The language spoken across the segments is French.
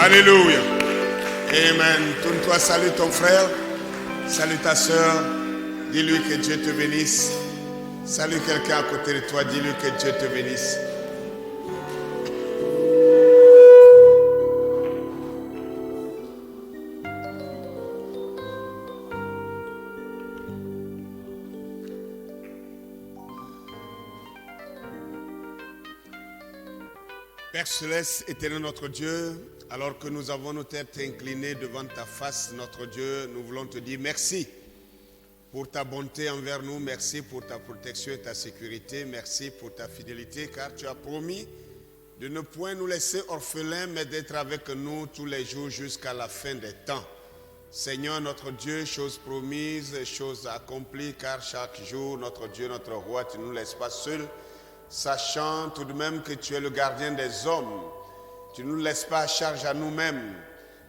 Alléluia. Amen. Tourne-toi, salue ton frère. Salue ta soeur. Dis-lui que Dieu te bénisse. Salue quelqu'un à côté de toi. Dis-lui que Dieu te bénisse. Père céleste, éternel notre Dieu, alors que nous avons nos têtes inclinées devant ta face, notre Dieu, nous voulons te dire merci pour ta bonté envers nous, merci pour ta protection et ta sécurité, merci pour ta fidélité, car tu as promis de ne point nous laisser orphelins, mais d'être avec nous tous les jours jusqu'à la fin des temps. Seigneur notre Dieu, chose promise, chose accomplie, car chaque jour, notre Dieu, notre roi, tu ne nous laisses pas seuls, sachant tout de même que tu es le gardien des hommes. Tu ne nous laisses pas à charge à nous-mêmes,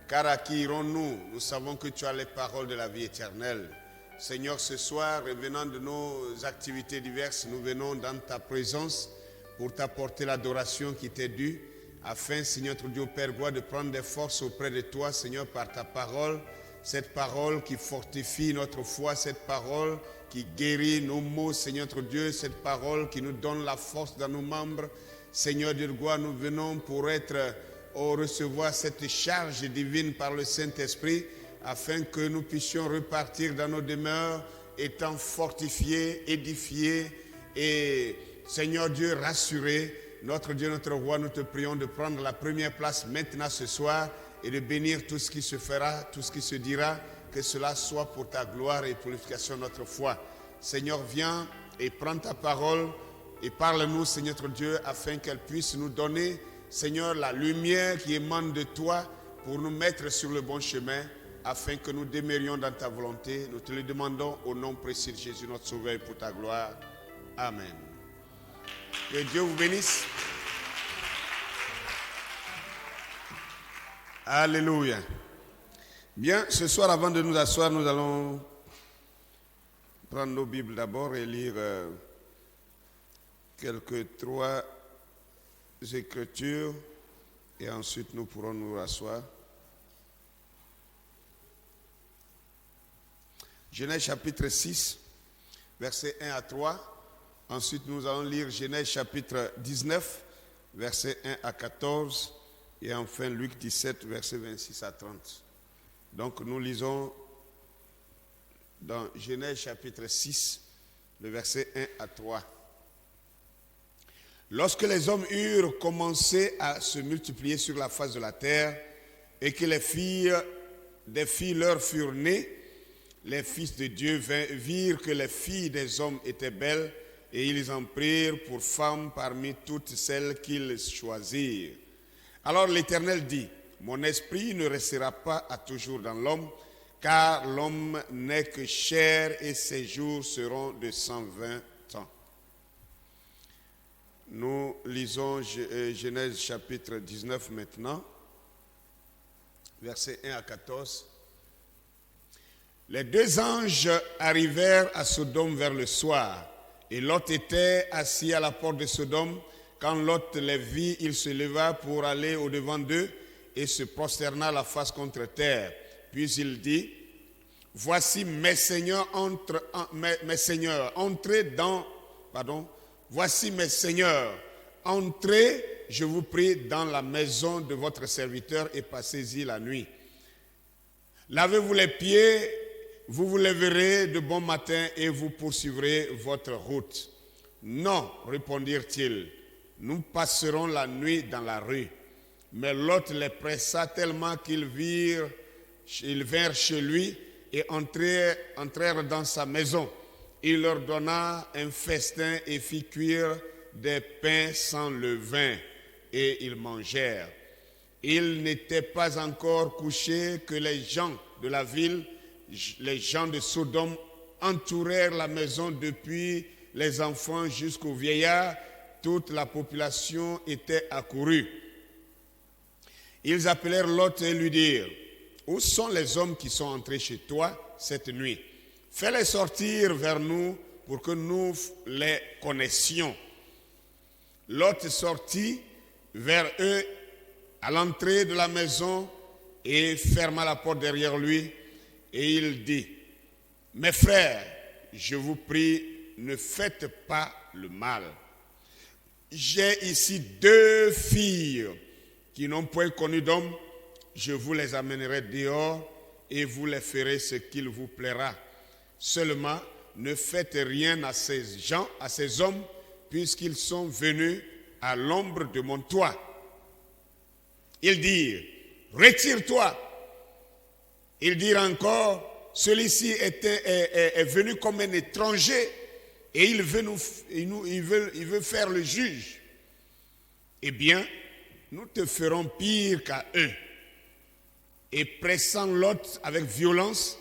car à qui irons-nous? Nous savons que tu as les paroles de la vie éternelle. Seigneur, ce soir, revenant de nos activités diverses, nous venons dans ta présence pour t'apporter l'adoration qui t'est due, afin, Seigneur, notre Dieu, Père gloire, de prendre des forces auprès de toi, Seigneur, par ta parole, cette parole qui fortifie notre foi, cette parole qui guérit nos maux, Seigneur notre Dieu, cette parole qui nous donne la force dans nos membres. Seigneur Dieu de gloire, nous venons pour recevoir cette charge divine par le Saint-Esprit, afin que nous puissions repartir dans nos demeures, étant fortifiés, édifiés et, Seigneur Dieu, rassurés. Notre Dieu, notre roi, nous te prions de prendre la première place maintenant ce soir et de bénir tout ce qui se fera, tout ce qui se dira, que cela soit pour ta gloire et pour l'édification de notre foi. Seigneur, viens et prends ta parole et parle-nous, Seigneur notre Dieu, afin qu'elle puisse nous donner, Seigneur, la lumière qui émane de toi pour nous mettre sur le bon chemin, afin que nous demeurions dans ta volonté. Nous te le demandons au nom précieux de Jésus, notre Sauveur, et pour ta gloire. Amen. Que Dieu vous bénisse. Alléluia. Bien, ce soir, avant de nous asseoir, nous allons prendre nos Bibles d'abord et lire trois écritures et ensuite nous pourrons nous asseoir. Genèse chapitre 6, versets 1 à 3. Ensuite, nous allons lire Genèse chapitre 19, versets 1 à 14. Et enfin, Luc 17, versets 26 à 30. Donc, nous lisons dans Genèse chapitre 6, le verset 1 à 3. Lorsque les hommes eurent commencé à se multiplier sur la face de la terre et que des filles leur furent nées, les fils de Dieu virent que les filles des hommes étaient belles et ils en prirent pour femmes parmi toutes celles qu'ils choisirent. Alors l'Éternel dit, mon esprit ne restera pas à toujours dans l'homme, car l'homme n'est que chair et ses jours seront de 120 ans. Nous lisons Genèse chapitre 19 maintenant, versets 1 à 14. Les deux anges arrivèrent à Sodome vers le soir, et Lot était assis à la porte de Sodome. Quand Lot les vit, il se leva pour aller au-devant d'eux et se prosterna la face contre terre. Puis il dit, voici mes seigneurs, entrez, je vous prie, dans la maison de votre serviteur et passez-y la nuit. Lavez-vous les pieds, vous vous lèverez de bon matin et vous poursuivrez votre route. Non, répondirent-ils, nous passerons la nuit dans la rue. Mais Lot les pressa tellement qu'ils vinrent chez lui et entrèrent dans sa maison. Il leur donna un festin et fit cuire des pains sans levain, et ils mangèrent. Ils n'étaient pas encore couchés que les gens de la ville, les gens de Sodome, entourèrent la maison depuis les enfants jusqu'aux vieillards. Toute la population était accourue. Ils appelèrent Lot et lui dirent, où sont les hommes qui sont entrés chez toi cette nuit? Fais-les sortir vers nous pour que nous les connaissions. Lot sortit vers eux à l'entrée de la maison et ferma la porte derrière lui. Et il dit, « Mes frères, je vous prie, ne faites pas le mal. J'ai ici 2 filles qui n'ont point connu d'homme. Je vous les amènerai dehors et vous les ferez ce qu'il vous plaira. Seulement, ne faites rien à ces gens, à ces hommes, puisqu'ils sont venus à l'ombre de mon toit. » Ils dirent, « Retire-toi. » Ils dirent encore, « Celui-ci est venu comme un étranger et il veut faire le juge. Eh bien, nous te ferons pire qu'à eux. » Et pressant Lot avec violence,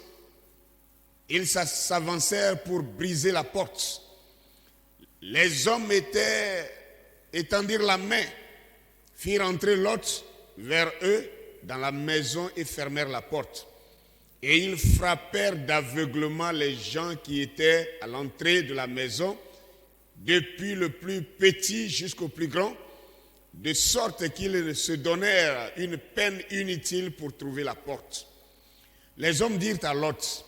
ils s'avancèrent pour briser la porte. Les hommes étendirent la main, firent entrer Lot vers eux dans la maison et fermèrent la porte. Et ils frappèrent d'aveuglement les gens qui étaient à l'entrée de la maison, depuis le plus petit jusqu'au plus grand, de sorte qu'ils se donnèrent une peine inutile pour trouver la porte. Les hommes dirent à Lot,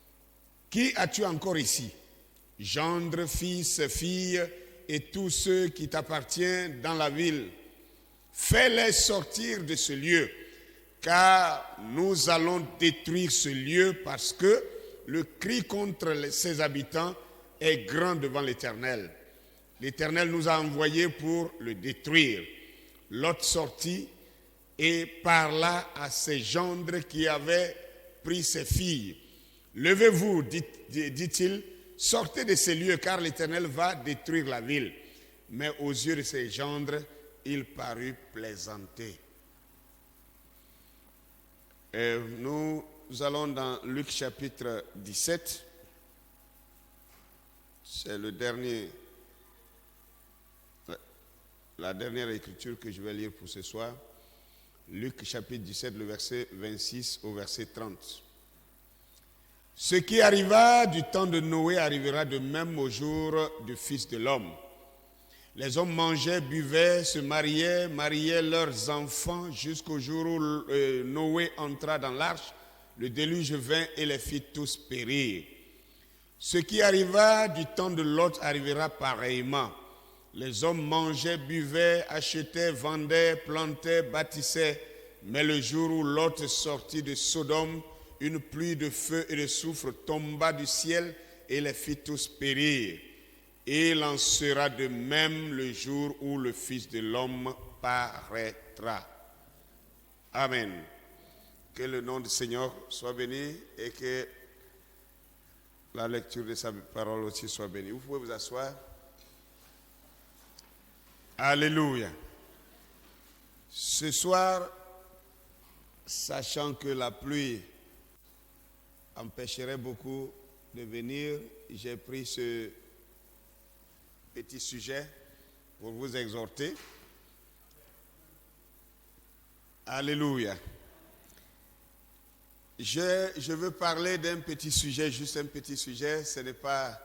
« Qui as-tu encore ici? Gendre, fils, fille, et tous ceux qui t'appartiennent dans la ville. Fais-les sortir de ce lieu, car nous allons détruire ce lieu parce que le cri contre ses habitants est grand devant l'Éternel. L'Éternel nous a envoyés pour le détruire. » Lot sortit et parla à ses gendres qui avaient pris ses filles. « Levez-vous, dit-il, sortez de ces lieux, car l'Éternel va détruire la ville. » Mais aux yeux de ses gendres, il parut plaisanter. Nous allons dans Luc chapitre 17. C'est la dernière écriture que je vais lire pour ce soir. Luc chapitre 17, le verset 26 au verset 30. « Ce qui arriva du temps de Noé arrivera de même au jour du Fils de l'homme. Les hommes mangeaient, buvaient, se mariaient leurs enfants jusqu'au jour où Noé entra dans l'arche. Le déluge vint et les fit tous périr. Ce qui arriva du temps de Lot arrivera pareillement. Les hommes mangeaient, buvaient, achetaient, vendaient, plantaient, bâtissaient. Mais le jour où Lot sortit de Sodome, une pluie de feu et de soufre tomba du ciel et les fit tous périr. Et il en sera de même le jour où le Fils de l'homme paraîtra. » Amen. Que le nom du Seigneur soit béni et que la lecture de sa parole aussi soit bénie. Vous pouvez vous asseoir. Alléluia. Ce soir, sachant que la pluie empêcherait beaucoup de venir, j'ai pris ce petit sujet pour vous exhorter. Alléluia. Je veux parler d'un petit sujet, juste un petit sujet. Ce n'est pas,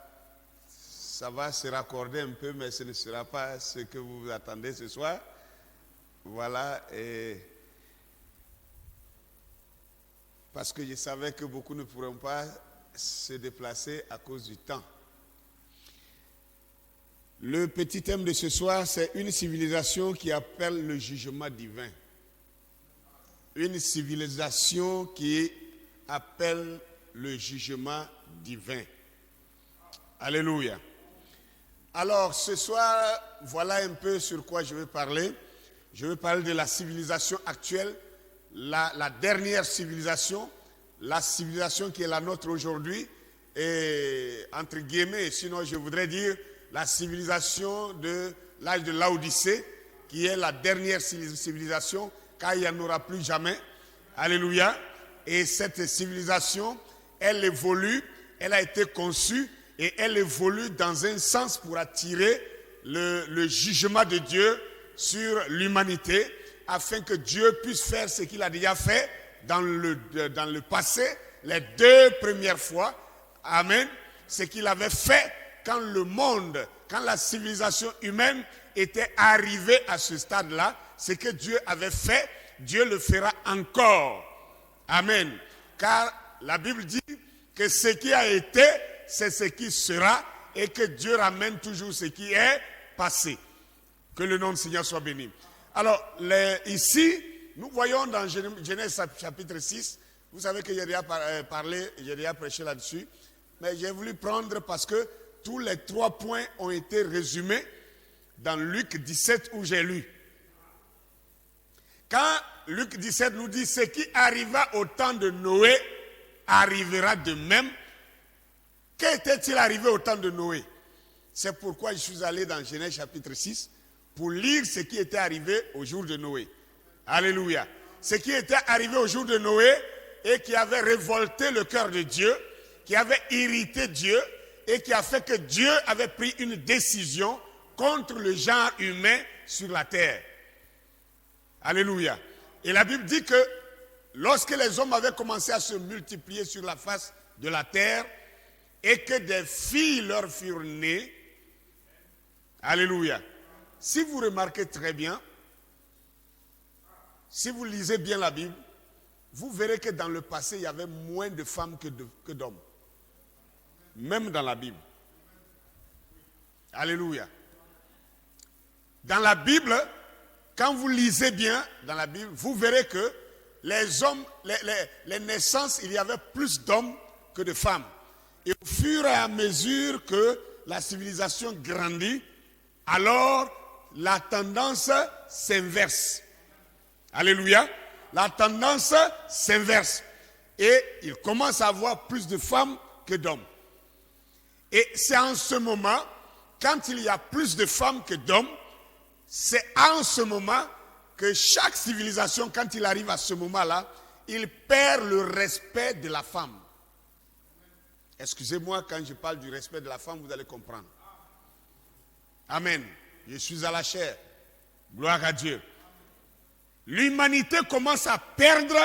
ça va se raccorder un peu, mais ce ne sera pas ce que vous attendez ce soir. Voilà. Et parce que je savais que beaucoup ne pourront pas se déplacer à cause du temps. Le petit thème de ce soir, c'est une civilisation qui appelle le jugement divin. Une civilisation qui appelle le jugement divin. Alléluia. Alors, ce soir, voilà un peu sur quoi je vais parler. Je vais parler de la civilisation actuelle, la dernière civilisation, la civilisation qui est la nôtre aujourd'hui, et entre guillemets, sinon je voudrais dire la civilisation de l'âge de Laodicée, qui est la dernière civilisation, car il n'y en aura plus jamais. Alléluia. Et cette civilisation, elle évolue, elle a été conçue, et elle évolue dans un sens pour attirer le jugement de Dieu sur l'humanité, afin que Dieu puisse faire ce qu'il a déjà fait dans le passé, les 2 premières fois. Amen. Ce qu'il avait fait quand le monde, quand la civilisation humaine était arrivée à ce stade-là, ce que Dieu avait fait, Dieu le fera encore. Amen. Car la Bible dit que ce qui a été, c'est ce qui sera, et que Dieu ramène toujours ce qui est passé. Que le nom du Seigneur soit béni. Alors, ici, nous voyons dans Genèse chapitre 6, vous savez que j'ai déjà parlé, j'ai déjà prêché là-dessus, mais j'ai voulu prendre parce que tous les 3 points ont été résumés dans Luc 17 où j'ai lu. Quand Luc 17 nous dit ce qui arriva au temps de Noé arrivera de même, qu'était-il arrivé au temps de Noé? C'est pourquoi je suis allé dans Genèse chapitre 6 pour lire ce qui était arrivé au jour de Noé. Alléluia. Ce qui était arrivé au jour de Noé et qui avait révolté le cœur de Dieu, qui avait irrité Dieu et qui a fait que Dieu avait pris une décision contre le genre humain sur la terre. Alléluia. Et la Bible dit que lorsque les hommes avaient commencé à se multiplier sur la face de la terre et que des filles leur furent nées, alléluia. Si vous remarquez très bien, si vous lisez bien la Bible, vous verrez que dans le passé, il y avait moins de femmes que d'hommes. Même dans la Bible. Alléluia. Dans la Bible, quand vous lisez bien dans la Bible, vous verrez que les hommes, les naissances, il y avait plus d'hommes que de femmes. Et au fur et à mesure que la civilisation grandit, alors la tendance s'inverse. Alléluia. La tendance s'inverse. Et il commence à avoir plus de femmes que d'hommes. Et c'est en ce moment, quand il y a plus de femmes que d'hommes, c'est en ce moment que chaque civilisation, quand il arrive à ce moment-là, il perd le respect de la femme. Excusez-moi, quand je parle du respect de la femme, vous allez comprendre. Amen. Je suis à la chair. Gloire à Dieu. L'humanité commence à perdre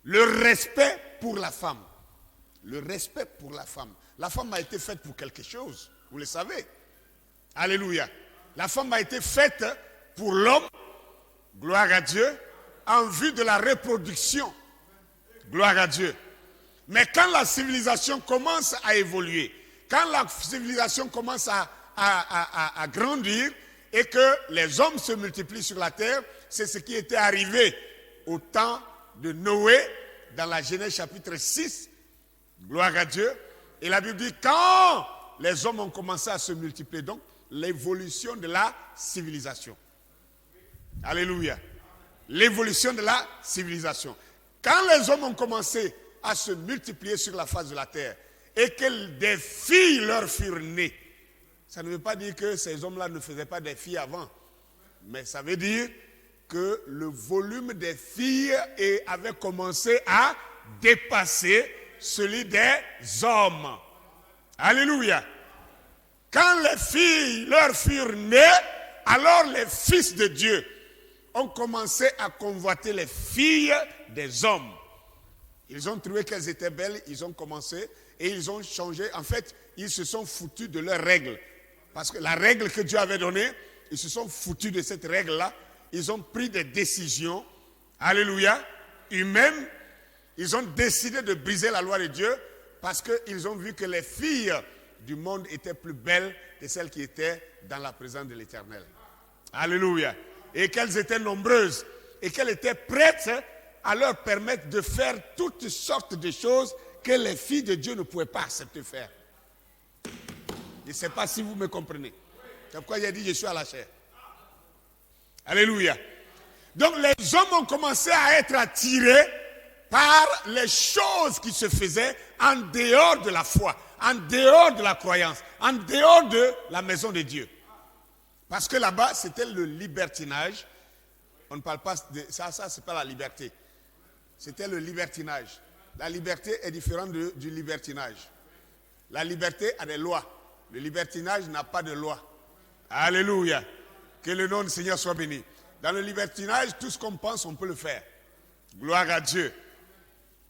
le respect pour la femme. Le respect pour la femme. La femme a été faite pour quelque chose, vous le savez. Alléluia. La femme a été faite pour l'homme, gloire à Dieu, en vue de la reproduction. Gloire à Dieu. Mais quand la civilisation commence à évoluer, quand la civilisation commence à grandir et que les hommes se multiplient sur la terre, c'est ce qui était arrivé au temps de Noé dans la Genèse chapitre 6. Gloire à Dieu. Et la Bible dit quand les hommes ont commencé à se multiplier, donc l'évolution de la civilisation. Alléluia. L'évolution de la civilisation. Quand les hommes ont commencé à se multiplier sur la face de la terre et que des filles leur furent nées, ça ne veut pas dire que ces hommes-là ne faisaient pas des filles avant, mais ça veut dire que le volume des filles avait commencé à dépasser celui des hommes. Alléluia. Quand les filles leur furent nées, alors les fils de Dieu ont commencé à convoiter les filles des hommes. Ils ont trouvé qu'elles étaient belles, ils ont commencé et ils ont changé. En fait, ils se sont foutus de leurs règles. Parce que la règle que Dieu avait donnée, ils se sont foutus de cette règle-là. Ils ont pris des décisions, alléluia, humaines. Ils ont décidé de briser la loi de Dieu parce qu'ils ont vu que les filles du monde étaient plus belles que celles qui étaient dans la présence de l'Éternel. Alléluia. Et qu'elles étaient nombreuses et qu'elles étaient prêtes à leur permettre de faire toutes sortes de choses que les filles de Dieu ne pouvaient pas accepter de faire. Je ne sais pas si vous me comprenez. C'est pourquoi j'ai dit je suis à la chair. Alléluia. Donc les hommes ont commencé à être attirés par les choses qui se faisaient en dehors de la foi, en dehors de la croyance, en dehors de la maison de Dieu. Parce que là-bas, c'était le libertinage. On ne parle pas de ça, c'est pas la liberté. C'était le libertinage. La liberté est différente du libertinage. La liberté a des lois. Le libertinage n'a pas de loi. Alléluia. Que le nom du Seigneur soit béni. Dans le libertinage, tout ce qu'on pense, on peut le faire. Gloire à Dieu.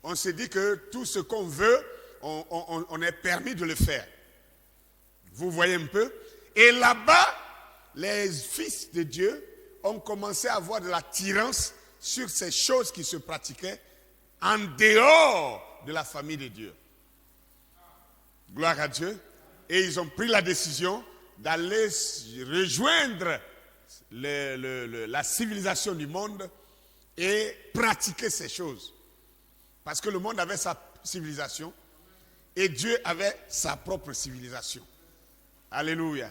On se dit que tout ce qu'on veut, on est permis de le faire. Vous voyez un peu? Et là-bas, les fils de Dieu on commençait à avoir de l'attirance sur ces choses qui se pratiquaient en dehors de la famille de Dieu. Gloire à Dieu. Et ils ont pris la décision d'aller rejoindre la civilisation du monde et pratiquer ces choses. Parce que le monde avait sa civilisation et Dieu avait sa propre civilisation. Alléluia.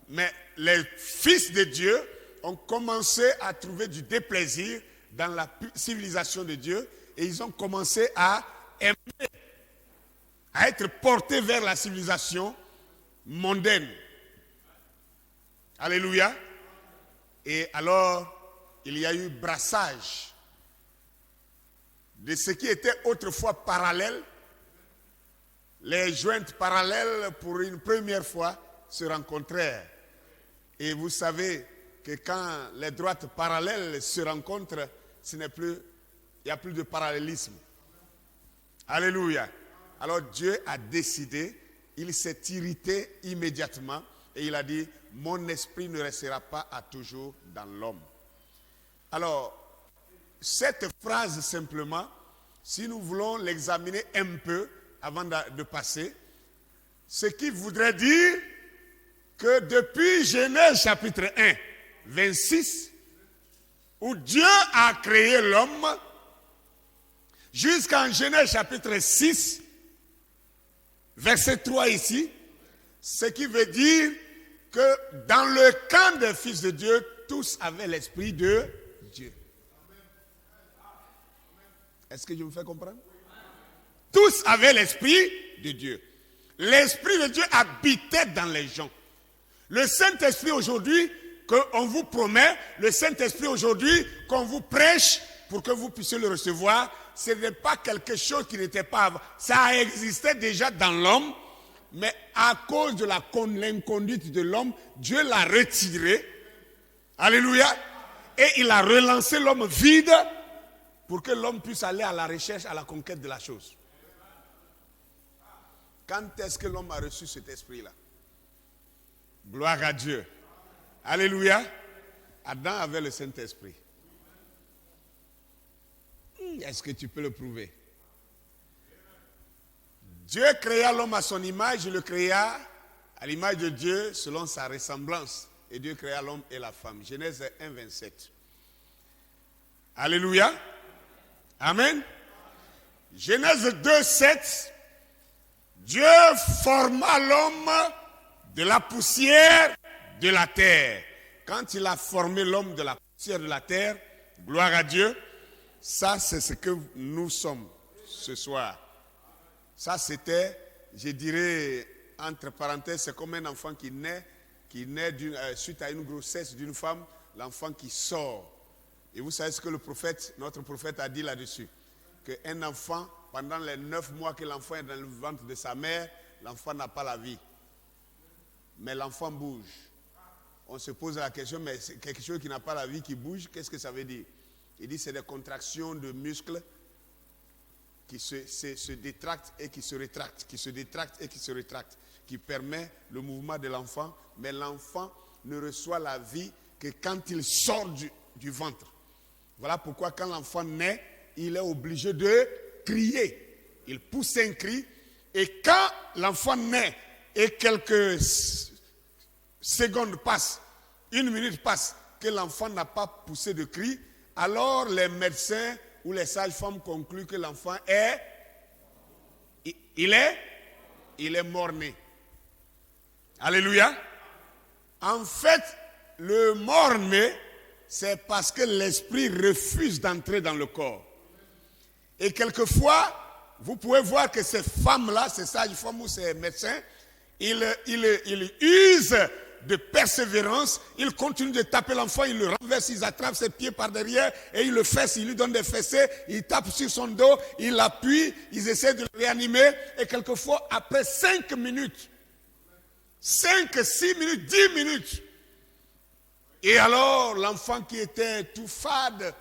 Mais les fils de Dieu ont commencé à trouver du déplaisir dans la civilisation de Dieu et ils ont commencé à aimer, à être portés vers la civilisation mondaine. Alléluia. Et alors, il y a eu brassage de ce qui était autrefois parallèle. Les jointes parallèles, pour une première fois, se rencontrèrent. Et vous savez que quand les droites parallèles se rencontrent, il n'y a plus de parallélisme. Alléluia. Alors Dieu a décidé, il s'est irrité immédiatement et il a dit, mon esprit ne restera pas à toujours dans l'homme. Alors, cette phrase simplement, si nous voulons l'examiner un peu avant de passer, ce qui voudrait dire que depuis Genèse chapitre 1, 26, où Dieu a créé l'homme, jusqu'en Genèse chapitre 6, verset 3 ici, ce qui veut dire que dans le camp des fils de Dieu, tous avaient l'esprit de Dieu. Est-ce que je me fais comprendre? Tous avaient l'esprit de Dieu. L'esprit de Dieu habitait dans les gens. Le Saint-Esprit aujourd'hui qu'on vous promet, le Saint-Esprit aujourd'hui qu'on vous prêche pour que vous puissiez le recevoir, ce n'est pas quelque chose qui n'était pas avant. Ça existait déjà dans l'homme, mais à cause de l'inconduite de l'homme, Dieu l'a retiré. Alléluia. Et il a relancé l'homme vide pour que l'homme puisse aller à la recherche, à la conquête de la chose. Quand est-ce que l'homme a reçu cet esprit-là? Gloire à Dieu. Alléluia. Adam avait le Saint-Esprit. Est-ce que tu peux le prouver? Dieu créa l'homme à son image, il le créa à l'image de Dieu selon sa ressemblance. Et Dieu créa l'homme et la femme. Genèse 1, 27. Alléluia. Amen. Genèse 2, 7. Dieu forma l'homme de la poussière de la terre. Quand il a formé l'homme de la poussière de la terre, gloire à Dieu, ça c'est ce que nous sommes ce soir. Ça c'était, je dirais, entre parenthèses, c'est comme un enfant qui naît suite à une grossesse d'une femme, l'enfant qui sort. Et vous savez ce que notre prophète a dit là-dessus? Qu'un enfant, pendant les 9 mois que l'enfant est dans le ventre de sa mère, l'enfant n'a pas la vie. Mais l'enfant bouge. On se pose la question, mais c'est quelque chose qui n'a pas la vie, qui bouge, qu'est-ce que ça veut dire? Il dit c'est des contractions de muscles qui se détractent et qui se rétractent, qui se détractent et qui se rétractent, qui permet le mouvement de l'enfant, mais l'enfant ne reçoit la vie que quand il sort du ventre. Voilà pourquoi quand l'enfant naît, il est obligé de crier. Il pousse un cri et quand l'enfant naît et quelques secondes passent, 1 minute passe, que l'enfant n'a pas poussé de cri, alors les médecins ou les sages-femmes concluent que l'enfant est mort-né. Alléluia. En fait, le mort-né, c'est parce que l'esprit refuse d'entrer dans le corps. Et quelquefois, vous pouvez voir que ces femmes-là, ces sages-femmes ou ces médecins, ils usent de persévérance, ils continuent de taper l'enfant, ils le renversent, ils attrapent ses pieds par derrière et ils le fessent, ils lui donnent des fessées, ils tapent sur son dos, ils l'appuient, ils essaient de le réanimer et quelquefois après 5 minutes, 5, 6 minutes, 10 minutes, et alors l'enfant qui était tout fade,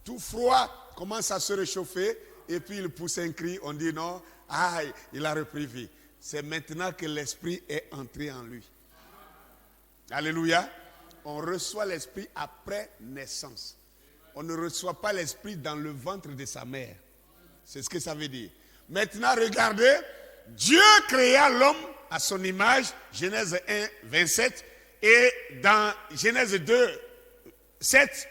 tout froid, commence à se réchauffer et puis il pousse un cri, on dit non, il a repris vie. C'est maintenant que l'esprit est entré en lui. Alléluia. on reçoit l'esprit après naissance. On ne reçoit pas l'esprit dans le ventre de sa mère. C'est ce que ça veut dire. Maintenant, regardez, Dieu créa l'homme à son image, Genèse 1, 27, et dans Genèse 2, 7,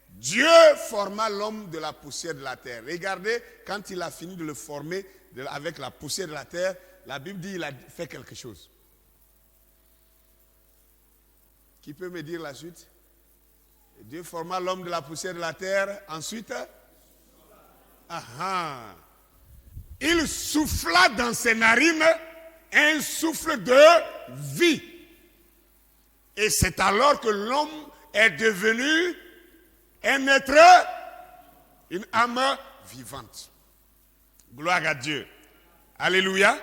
Dieu forma l'homme de la poussière de la terre. Regardez, quand il a fini de le former avec la poussière de la terre, la Bible dit qu'il a fait quelque chose. Qui peut me dire la suite? Dieu forma l'homme de la poussière de la terre. Ensuite, il souffla dans ses narines un souffle de vie. Et c'est alors que l'homme est devenu un être, une âme vivante. Gloire à Dieu. Alléluia.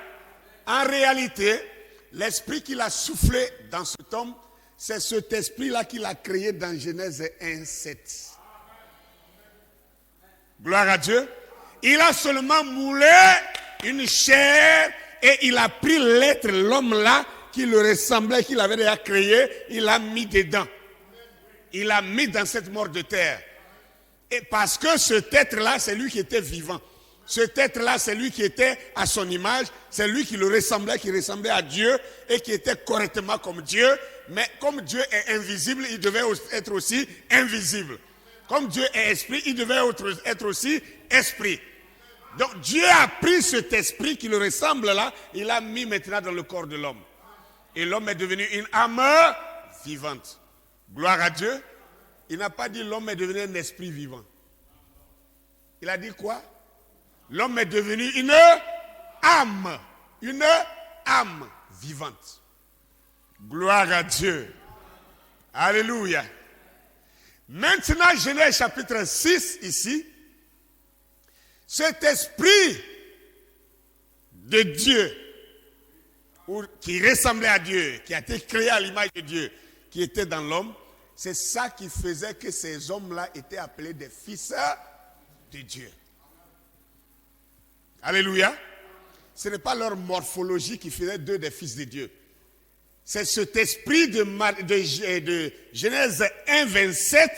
En réalité, l'esprit qu'il a soufflé dans cet homme, c'est cet esprit-là qu'il a créé dans Genèse 1, 7. Gloire à Dieu. Il a seulement moulé une chair et il a pris l'être, l'homme-là, qui le ressemblait, qu'il avait déjà créé, il l'a mis dedans. Il l'a mis dans cette mort de terre. Et parce que cet être-là, c'est lui qui était vivant. Cet être-là, c'est lui qui était à son image, c'est lui qui le ressemblait, qui ressemblait à Dieu et qui était correctement comme Dieu. Mais comme Dieu est invisible, il devait être aussi invisible. Comme Dieu est esprit, il devait être aussi esprit. Donc Dieu a pris cet esprit qui le ressemble là, il l'a mis maintenant dans le corps de l'homme. Et l'homme est devenu une âme vivante. Gloire à Dieu. Il n'a pas dit l'homme est devenu un esprit vivant. Il a dit quoi? L'homme est devenu une âme vivante. Gloire à Dieu. Alléluia. Maintenant, Genèse chapitre 6 ici, cet esprit de Dieu, qui ressemblait à Dieu, qui a été créé à l'image de Dieu, qui était dans l'homme, c'est ça qui faisait que ces hommes-là étaient appelés des fils de Dieu. Alléluia. Ce n'est pas leur morphologie qui faisait d'eux des fils de Dieu. C'est cet esprit de Genèse 1, 27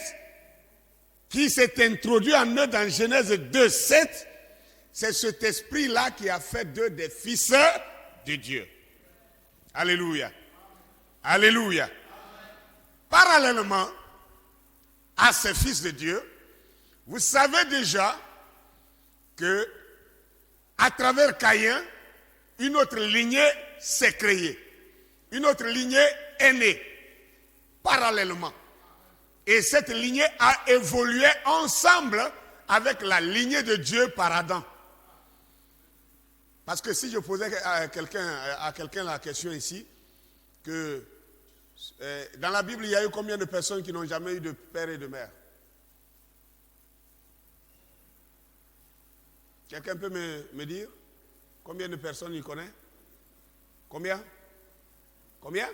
qui s'est introduit en eux dans Genèse 2, 7. C'est cet esprit-là qui a fait d'eux des fils de Dieu. Alléluia. Alléluia. Parallèlement à ces fils de Dieu, vous savez déjà que à travers Caïn, une autre lignée s'est créée. Une autre lignée est née, parallèlement. Et cette lignée a évolué ensemble avec la lignée de Dieu par Adam. Parce que si je posais à quelqu'un la question ici, que dans la Bible, il y a eu combien de personnes qui n'ont jamais eu de père et de mère? Quelqu'un peut me dire combien de personnes il connaît? Combien? Combien?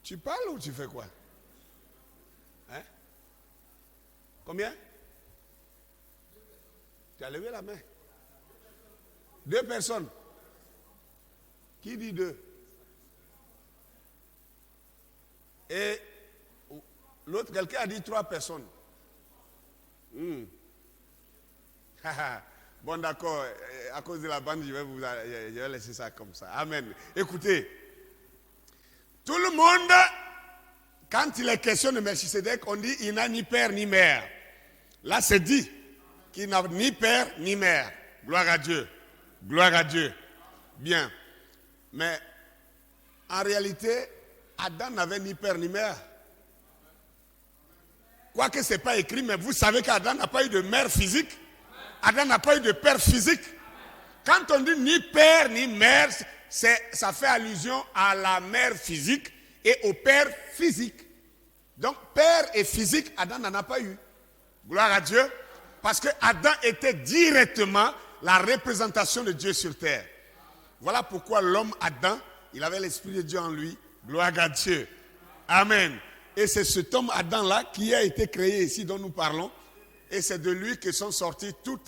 Tu parles ou tu fais quoi? Hein? Combien? Tu as levé la main. 2 personnes. Qui dit 2? Et l'autre, quelqu'un a dit 3 personnes. Bon, d'accord, à cause de la bande, je vais laisser ça comme ça. Amen. Écoutez, tout le monde, quand il est question de Melchisédek, on dit il n'a ni père ni mère. Là, c'est dit qu'il n'a ni père ni mère. Gloire à Dieu. Gloire à Dieu. Bien. Mais en réalité, Adam n'avait ni père ni mère. Quoique ce n'est pas écrit, mais vous savez qu'Adam n'a pas eu de mère physique. Adam n'a pas eu de père physique. Quand on dit ni père ni mère, ça fait allusion à la mère physique et au père physique. Donc père et physique, Adam n'en a pas eu. Gloire à Dieu. Parce que Adam était directement la représentation de Dieu sur terre. Voilà pourquoi l'homme Adam, il avait l'esprit de Dieu en lui. Gloire à Dieu. Amen. Et c'est cet homme Adam-là qui a été créé ici dont nous parlons. Et c'est de lui que sont sortis tout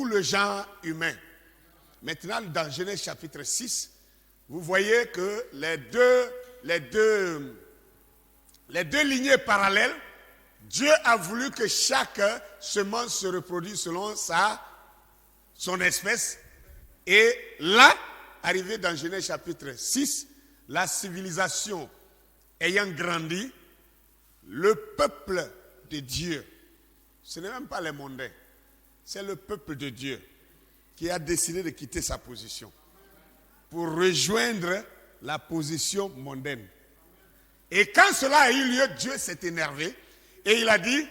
le genre humain. Maintenant, dans Genèse chapitre 6, vous voyez que les deux lignées parallèles, Dieu a voulu que chaque semence se reproduise selon son espèce. Et là, arrivé dans Genèse chapitre 6, la civilisation ayant grandi, le peuple de Dieu, ce n'est même pas les mondains, c'est le peuple de Dieu qui a décidé de quitter sa position pour rejoindre la position mondaine. Et quand cela a eu lieu, Dieu s'est énervé et il a dit,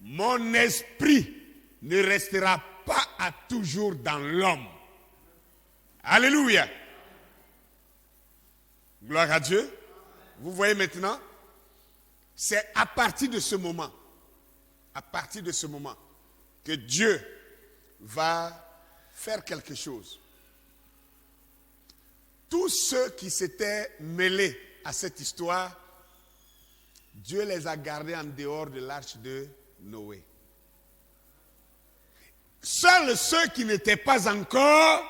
mon esprit ne restera pas à toujours dans l'homme. Alléluia. Gloire à Dieu. Vous voyez maintenant, c'est à partir de ce moment, que Dieu va faire quelque chose. Tous ceux qui s'étaient mêlés à cette histoire, Dieu les a gardés en dehors de l'arche de Noé. Seuls ceux qui n'étaient pas encore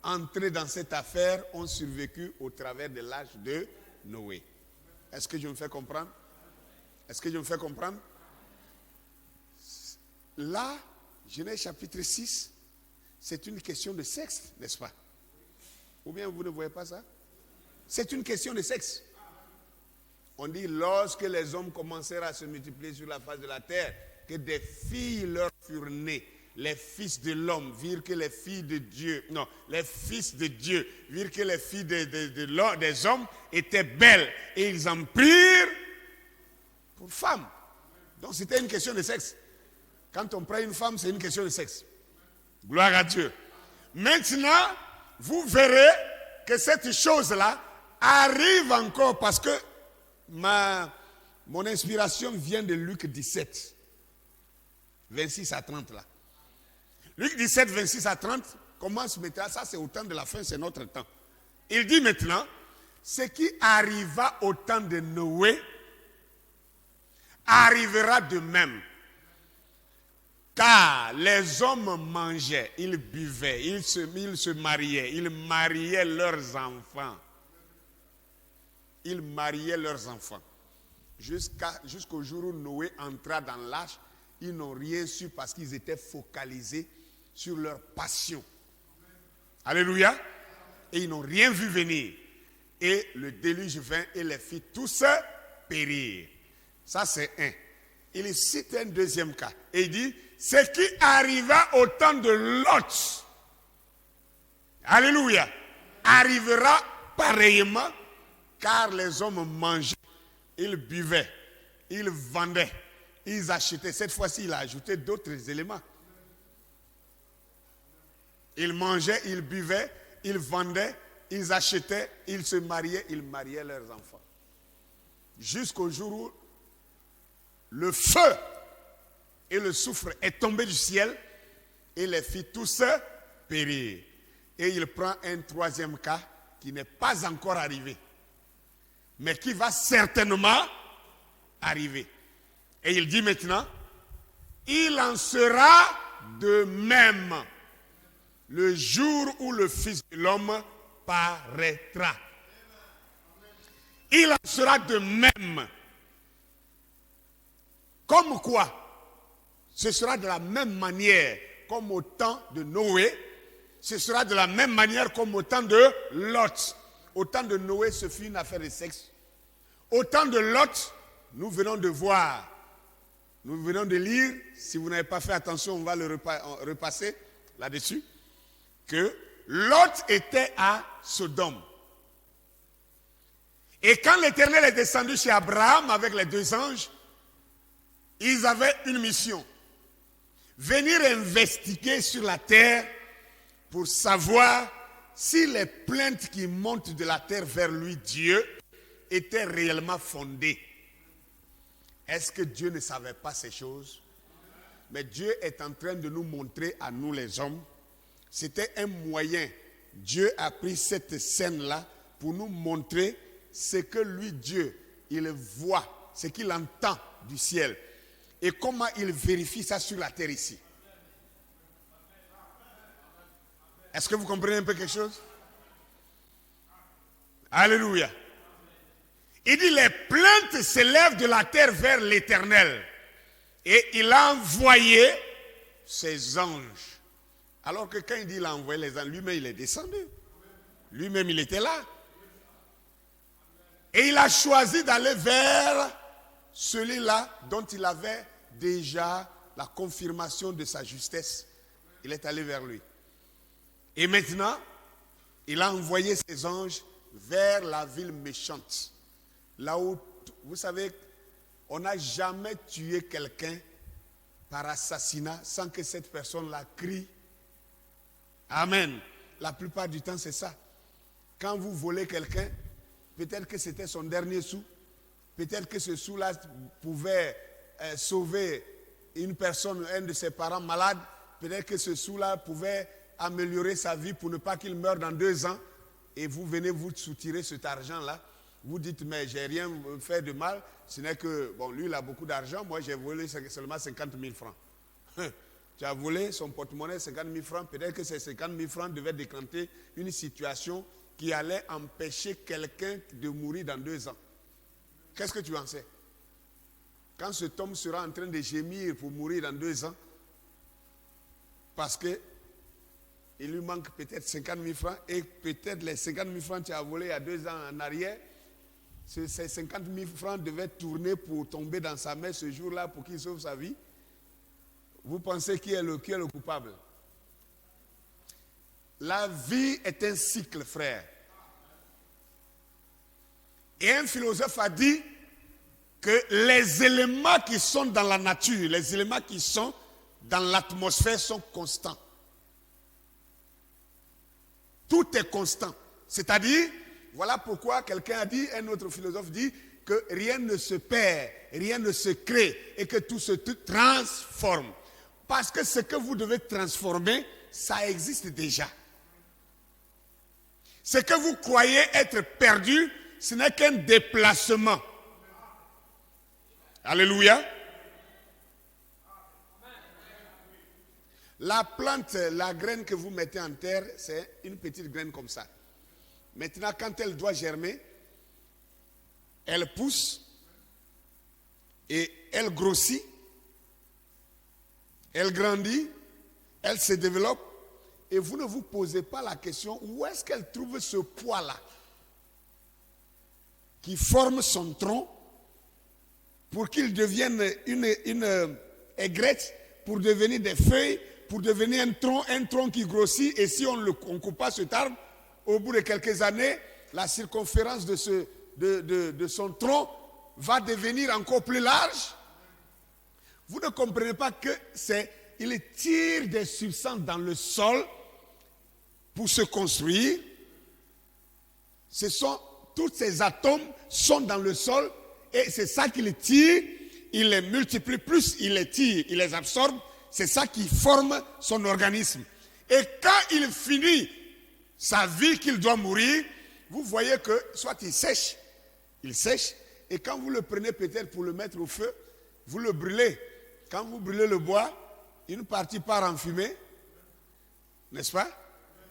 entrés dans cette affaire ont survécu au travers de l'arche de Noé. Est-ce que je me fais comprendre? Là, Genèse chapitre 6, c'est une question de sexe, n'est-ce pas? Ou bien vous ne voyez pas ça? C'est une question de sexe. On dit, lorsque les hommes commencèrent à se multiplier sur la face de la terre, que des filles leur furent nées. Les fils de l'homme virent que les filles de Dieu, les fils de Dieu virent que les filles des hommes étaient belles. Et ils en prirent pour femmes. Donc c'était une question de sexe. Quand on prend une femme, c'est une question de sexe. Gloire à Dieu. Maintenant, vous verrez que cette chose-là arrive encore parce que mon inspiration vient de Luc 17, 26 à 30 là. Luc 17, 26 à 30 commence maintenant, ça c'est au temps de la fin, c'est notre temps. Il dit maintenant, ce qui arriva au temps de Noé arrivera de même. Car les hommes mangeaient, ils buvaient, ils se mariaient, ils mariaient leurs enfants. Ils mariaient leurs enfants. Jusqu'au jour où Noé entra dans l'arche, ils n'ont rien su parce qu'ils étaient focalisés sur leur passion. Alléluia. Et ils n'ont rien vu venir. Et le déluge vint et les fit tous périr. Ça c'est un. Il cite un deuxième cas. Et il dit, ce qui arriva au temps de Lot, alléluia, arrivera pareillement, car les hommes mangeaient, ils buvaient, ils vendaient, ils achetaient. Cette fois-ci, il a ajouté d'autres éléments. Ils mangeaient, ils buvaient, ils vendaient, ils achetaient, ils se mariaient, ils mariaient leurs enfants. Jusqu'au jour où le feu et le soufre est tombé du ciel et les fit tous périr. Et il prend un troisième cas qui n'est pas encore arrivé, mais qui va certainement arriver. Et il dit maintenant, il en sera de même le jour où le Fils de l'homme paraîtra. Il en sera de même. Comme quoi? Ce sera de la même manière comme au temps de Noé. Ce sera de la même manière comme au temps de Lot. Au temps de Noé, ce fut une affaire de sexe. Au temps de Lot, nous venons de voir, nous venons de lire, si vous n'avez pas fait attention, on va le repasser là-dessus, que Lot était à Sodome. Et quand l'Éternel est descendu chez Abraham avec les deux anges, ils avaient une mission. Venir investiguer sur la terre pour savoir si les plaintes qui montent de la terre vers lui, Dieu, étaient réellement fondées. Est-ce que Dieu ne savait pas ces choses? Mais Dieu est en train de nous montrer à nous les hommes. C'était un moyen. Dieu a pris cette scène-là pour nous montrer ce que lui, Dieu, il voit, ce qu'il entend du ciel. Et comment il vérifie ça sur la terre ici. Est-ce que vous comprenez un peu quelque chose? Alléluia. Il dit, les plaintes s'élèvent de la terre vers l'Éternel. Et il a envoyé ses anges. Alors que quand il dit qu'il a envoyé les anges, lui-même il est descendu. Lui-même il était là. Et il a choisi d'aller vers celui-là dont il avait déjà la confirmation de sa justesse. Il est allé vers lui. Et maintenant, il a envoyé ses anges vers la ville méchante. Là où, vous savez, on n'a jamais tué quelqu'un par assassinat sans que cette personne-là crie. Amen. La plupart du temps, c'est ça. Quand vous volez quelqu'un, peut-être que c'était son dernier sou. Peut-être que ce sou-là pouvait sauver une personne, un de ses parents malades. Peut-être que ce sou-là pouvait améliorer sa vie pour ne pas qu'il meure dans 2 ans. Et vous venez vous soutirer cet argent-là. Vous dites, mais j'ai rien fait de mal. Ce n'est que, bon, lui, il a beaucoup d'argent. Moi, j'ai volé seulement 50 000 francs. Tu as volé son porte-monnaie, 50 000 francs. Peut-être que ces 50 000 francs devaient décanter une situation qui allait empêcher quelqu'un de mourir dans 2 ans. Qu'est-ce que tu en sais? Quand cet homme sera en train de gémir pour mourir dans 2 ans, parce que il lui manque peut-être 50 000 francs, et peut-être les 50 000 francs que tu as volés il y a 2 ans en arrière, ces 50 000 francs devaient tourner pour tomber dans sa main ce jour-là pour qu'il sauve sa vie. Vous pensez qui est le coupable? La vie est un cycle, frère. Et un philosophe a dit que les éléments qui sont dans la nature, les éléments qui sont dans l'atmosphère sont constants. Tout est constant. C'est-à-dire, voilà pourquoi quelqu'un a dit, un autre philosophe dit, que rien ne se perd, rien ne se crée et que tout se transforme. Parce que ce que vous devez transformer, ça existe déjà. Ce que vous croyez être perdu, ce n'est qu'un déplacement. Alléluia. La plante, la graine que vous mettez en terre, c'est une petite graine comme ça. Maintenant, quand elle doit germer, elle pousse et elle grossit, elle grandit, elle se développe et vous ne vous posez pas la question où est-ce qu'elle trouve ce poids-là qui forme son tronc pour qu'il devienne une aigrette, pour devenir des feuilles, pour devenir un tronc qui grossit. Et si on ne coupe pas cet arbre, au bout de quelques années, la circonférence de son tronc va devenir encore plus large. Vous ne comprenez pas que il tire des substances dans le sol pour se construire. Tous ces atomes sont dans le sol et c'est ça qu'il tire. Il les multiplie, plus il les tire, il les absorbe. C'est ça qui forme son organisme. Et quand il finit sa vie, qu'il doit mourir, vous voyez que soit il sèche, et quand vous le prenez peut-être pour le mettre au feu, vous le brûlez. Quand vous brûlez le bois, une partie part en fumée, n'est-ce pas?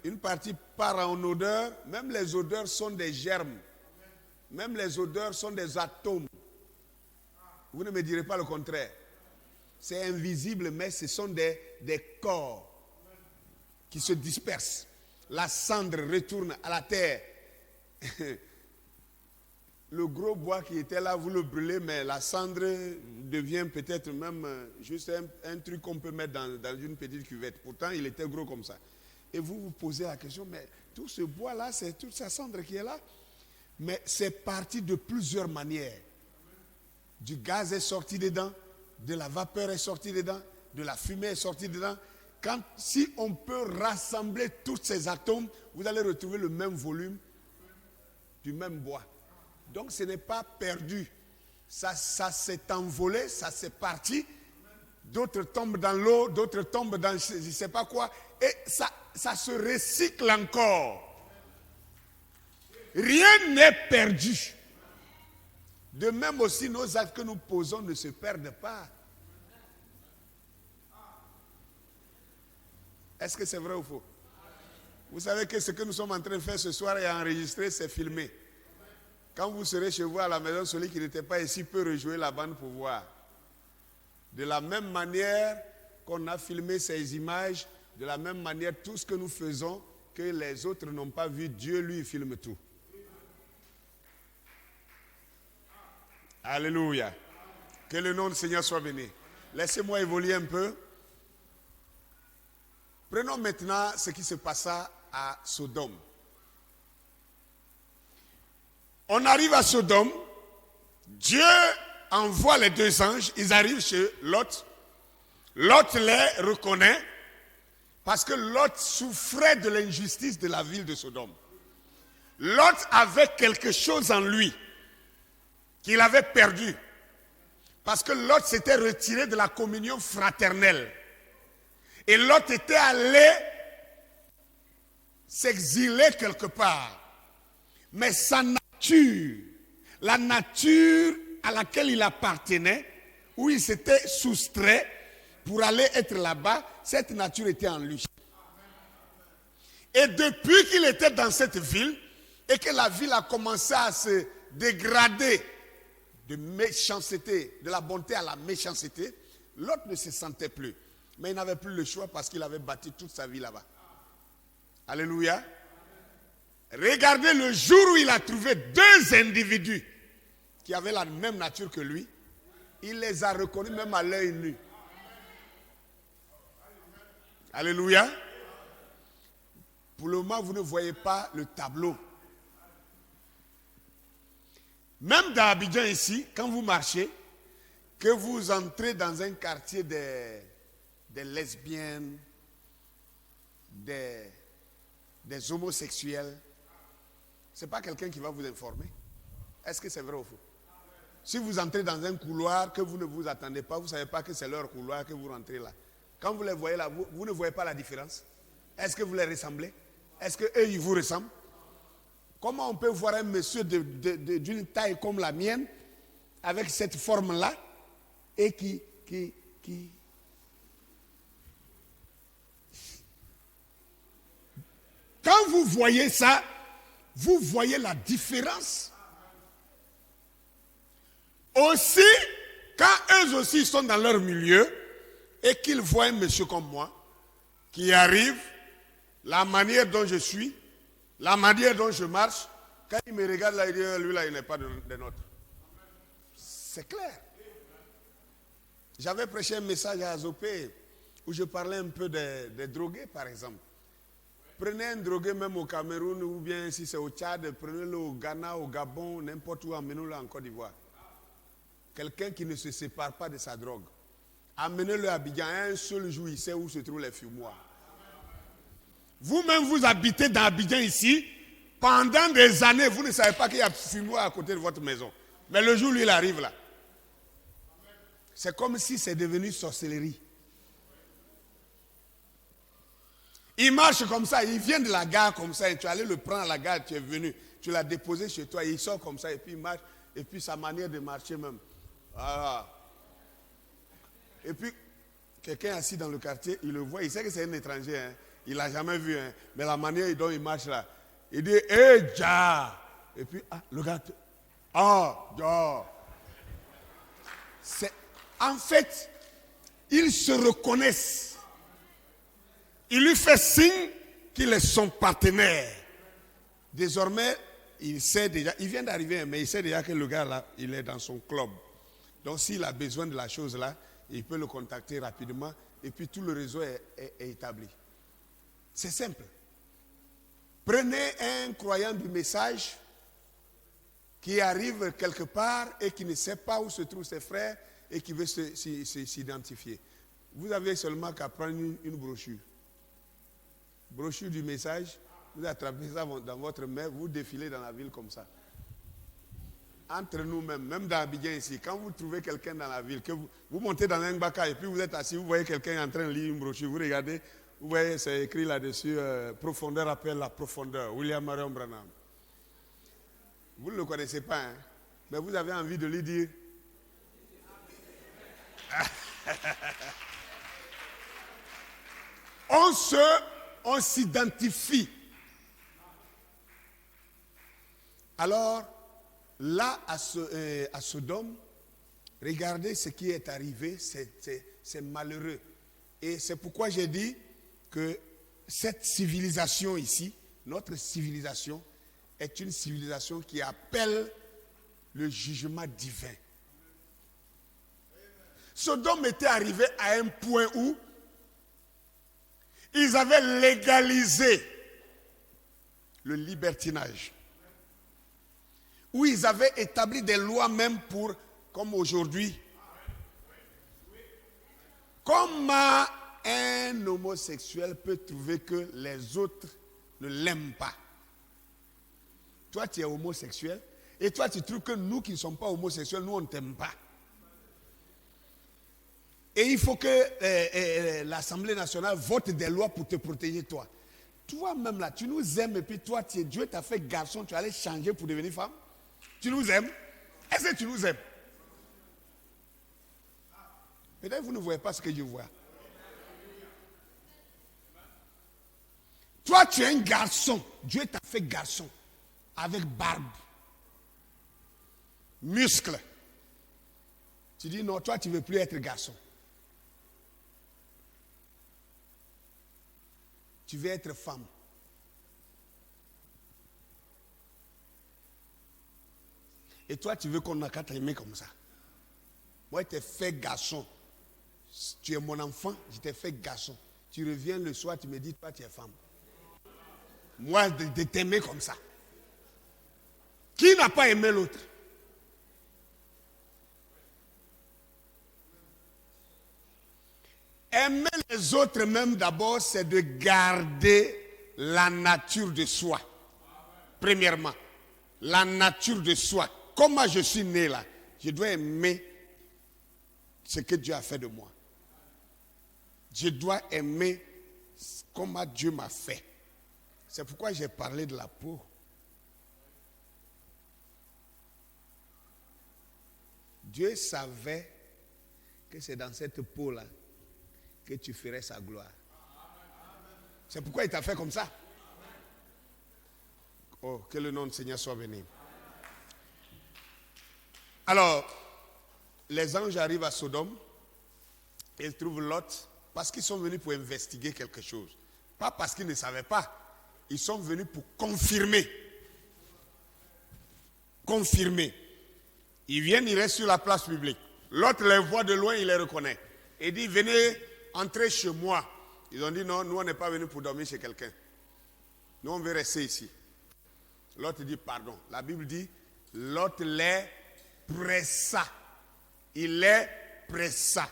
Une partie part en odeur. Même les odeurs sont des germes. Même les odeurs sont des atomes. Vous ne me direz pas le contraire. C'est invisible, mais ce sont des corps qui se dispersent. La cendre retourne à la terre. Le gros bois qui était là, vous le brûlez, mais la cendre devient peut-être même juste un truc qu'on peut mettre dans une petite cuvette. Pourtant, il était gros comme ça. Et vous vous posez la question, mais tout ce bois-là, c'est toute sa cendre qui est là. Mais c'est parti de plusieurs manières. Du gaz est sorti dedans, de la vapeur est sortie dedans, de la fumée est sortie dedans. Si on peut rassembler tous ces atomes, vous allez retrouver le même volume du même bois. Donc ce n'est pas perdu. Ça s'est envolé, ça s'est parti. D'autres tombent dans l'eau, d'autres tombent dans je ne sais pas quoi. Et ça se recycle encore. Rien n'est perdu. De même aussi, nos actes que nous posons ne se perdent pas. Est-ce que c'est vrai ou faux? Vous savez que ce que nous sommes en train de faire ce soir est enregistré, c'est filmé. Quand vous serez chez vous à la maison, celui qui n'était pas ici peut rejouer la bande pour voir. De la même manière qu'on a filmé ces images, de la même manière, tout ce que nous faisons, que les autres n'ont pas vu, Dieu lui filme tout. Alléluia. Que le nom du Seigneur soit béni. Laissez-moi évoluer un peu. Prenons maintenant ce qui se passa à Sodome. On arrive à Sodome, Dieu envoie les deux anges, ils arrivent chez Lot. Lot les reconnaît parce que Lot souffrait de l'injustice de la ville de Sodome. Lot avait quelque chose en lui qu'il avait perdu parce que Lot s'était retiré de la communion fraternelle. Et Lot était allé s'exiler quelque part. Mais sa nature, la nature à laquelle il appartenait, où il s'était soustrait pour aller être là-bas, cette nature était en lui. Et depuis qu'il était dans cette ville, et que la ville a commencé à se dégrader de méchanceté, de la bonté à la méchanceté, l'autre ne se sentait plus. Mais il n'avait plus le choix parce qu'il avait bâti toute sa vie là-bas. Alléluia. Regardez le jour où il a trouvé deux individus qui avaient la même nature que lui. Il les a reconnus même à l'œil nu. Alléluia. Pour le moment, vous ne voyez pas le tableau. Même dans Abidjan ici, quand vous marchez, que vous entrez dans un quartier des lesbiennes, des homosexuels, ce n'est pas quelqu'un qui va vous informer. Est-ce que c'est vrai ou faux? Si vous entrez dans un couloir que vous ne vous attendez pas, vous ne savez pas que c'est leur couloir que vous rentrez là. Quand vous les voyez là, vous ne voyez pas la différence. Est-ce que vous les ressemblez? Est-ce qu'eux, ils vous ressemblent? Comment on peut voir un monsieur d'une taille comme la mienne, avec cette forme-là, et qui... Quand vous voyez ça, vous voyez la différence. Aussi, quand eux aussi sont dans leur milieu, et qu'ils voient un monsieur comme moi, qui arrive, la manière dont je suis, la manière dont je marche, quand il me regarde là, il dit, lui là, il n'est pas de nôtres. C'est clair. J'avais prêché un message à Azopé, où je parlais un peu des drogués, par exemple. Prenez un drogué même au Cameroun, ou bien si c'est au Tchad, prenez-le au Ghana, au Gabon, n'importe où, emmenez-le en Côte d'Ivoire. Quelqu'un qui ne se sépare pas de sa drogue. Amenez-le à Abidjan, un seul jour, il sait où se trouvent les fumoirs. Vous-même, vous habitez dans Abidjan ici, pendant des années, vous ne savez pas qu'il y a fumoir à côté de votre maison. Mais le jour où il arrive là, c'est comme si c'est devenu sorcellerie. Il marche comme ça, il vient de la gare comme ça, et tu es allé le prendre à la gare, tu es venu, tu l'as déposé chez toi, il sort comme ça, et puis il marche, et puis sa manière de marcher même. Voilà. Et puis, quelqu'un assis dans le quartier, il le voit, il sait que c'est un étranger, hein. Il ne l'a jamais vu, hein. Mais la manière dont il marche là, il dit, hé, ja! Et puis, le gars, ja! En fait, ils se reconnaissent. Il lui fait signe qu'il est son partenaire. Désormais, il sait déjà, il vient d'arriver, mais il sait déjà que le gars là, il est dans son club. Donc s'il a besoin de la chose là, il peut le contacter rapidement et puis tout le réseau est établi. C'est simple. Prenez un croyant du message qui arrive quelque part et qui ne sait pas où se trouvent ses frères et qui veut s'identifier. Vous avez seulement qu'à prendre une brochure. Brochure du message, vous attrapez ça dans votre main, vous défilez dans la ville comme ça. Entre nous-mêmes, même dans Abidjan ici, quand vous trouvez quelqu'un dans la ville, que vous montez dans un baka et puis vous êtes assis, vous voyez quelqu'un en train de lire une brochure, vous regardez, vous voyez, c'est écrit là-dessus, profondeur appelle la profondeur, William Marion Branham. Vous ne le connaissez pas, hein, mais vous avez envie de lui dire. On s'identifie. Alors, là, à Sodome, regardez ce qui est arrivé, c'est malheureux. Et c'est pourquoi j'ai dit que cette civilisation ici, notre civilisation, est une civilisation qui appelle le jugement divin. Sodome était arrivé à un point où ils avaient légalisé le libertinage, où ils avaient établi des lois même pour, comme aujourd'hui, comment un homosexuel peut trouver que les autres ne l'aiment pas. Toi, tu es homosexuel, et toi, tu trouves que nous qui ne sommes pas homosexuels, nous, on ne t'aime pas. Et il faut que l'Assemblée nationale vote des lois pour te protéger, toi. Toi-même, là, tu nous aimes, et puis toi, Dieu t'a fait garçon, tu allais changer pour devenir femme. Tu nous aimes? Est-ce que tu nous aimes? Peut-être que vous ne voyez pas ce que je vois. Toi, tu es un garçon. Dieu t'a fait garçon. Avec barbe. Muscles. Tu dis non, toi, tu ne veux plus être garçon. Tu veux être femme. Et toi, tu veux qu'on n'a qu'à t'aimer comme ça. Moi, je t'ai fait garçon. Tu es mon enfant, je t'ai fait garçon. Tu reviens le soir, tu me dis, toi, tu es femme. Moi, de t'aimer comme ça. Qui n'a pas aimé l'autre? Aimer les autres même d'abord, c'est de garder la nature de soi. Premièrement, la nature de soi. Comment je suis né là, je dois aimer ce que Dieu a fait de moi. Je dois aimer comment Dieu m'a fait. C'est pourquoi j'ai parlé de la peau. Dieu savait que c'est dans cette peau-là que tu ferais sa gloire. C'est pourquoi il t'a fait comme ça. Oh, que le nom du Seigneur soit béni. Alors, les anges arrivent à Sodome et ils trouvent Lot parce qu'ils sont venus pour investiguer quelque chose. Pas parce qu'ils ne savaient pas. Ils sont venus pour confirmer. Confirmer. Ils viennent, ils restent sur la place publique. L'autre les voit de loin, il les reconnaît. Et dit, venez entrer chez moi. Ils ont dit, non, nous on n'est pas venus pour dormir chez quelqu'un. Nous on veut rester ici. L'autre dit, pardon. La Bible dit, l'autre les pressa. Il les pressa.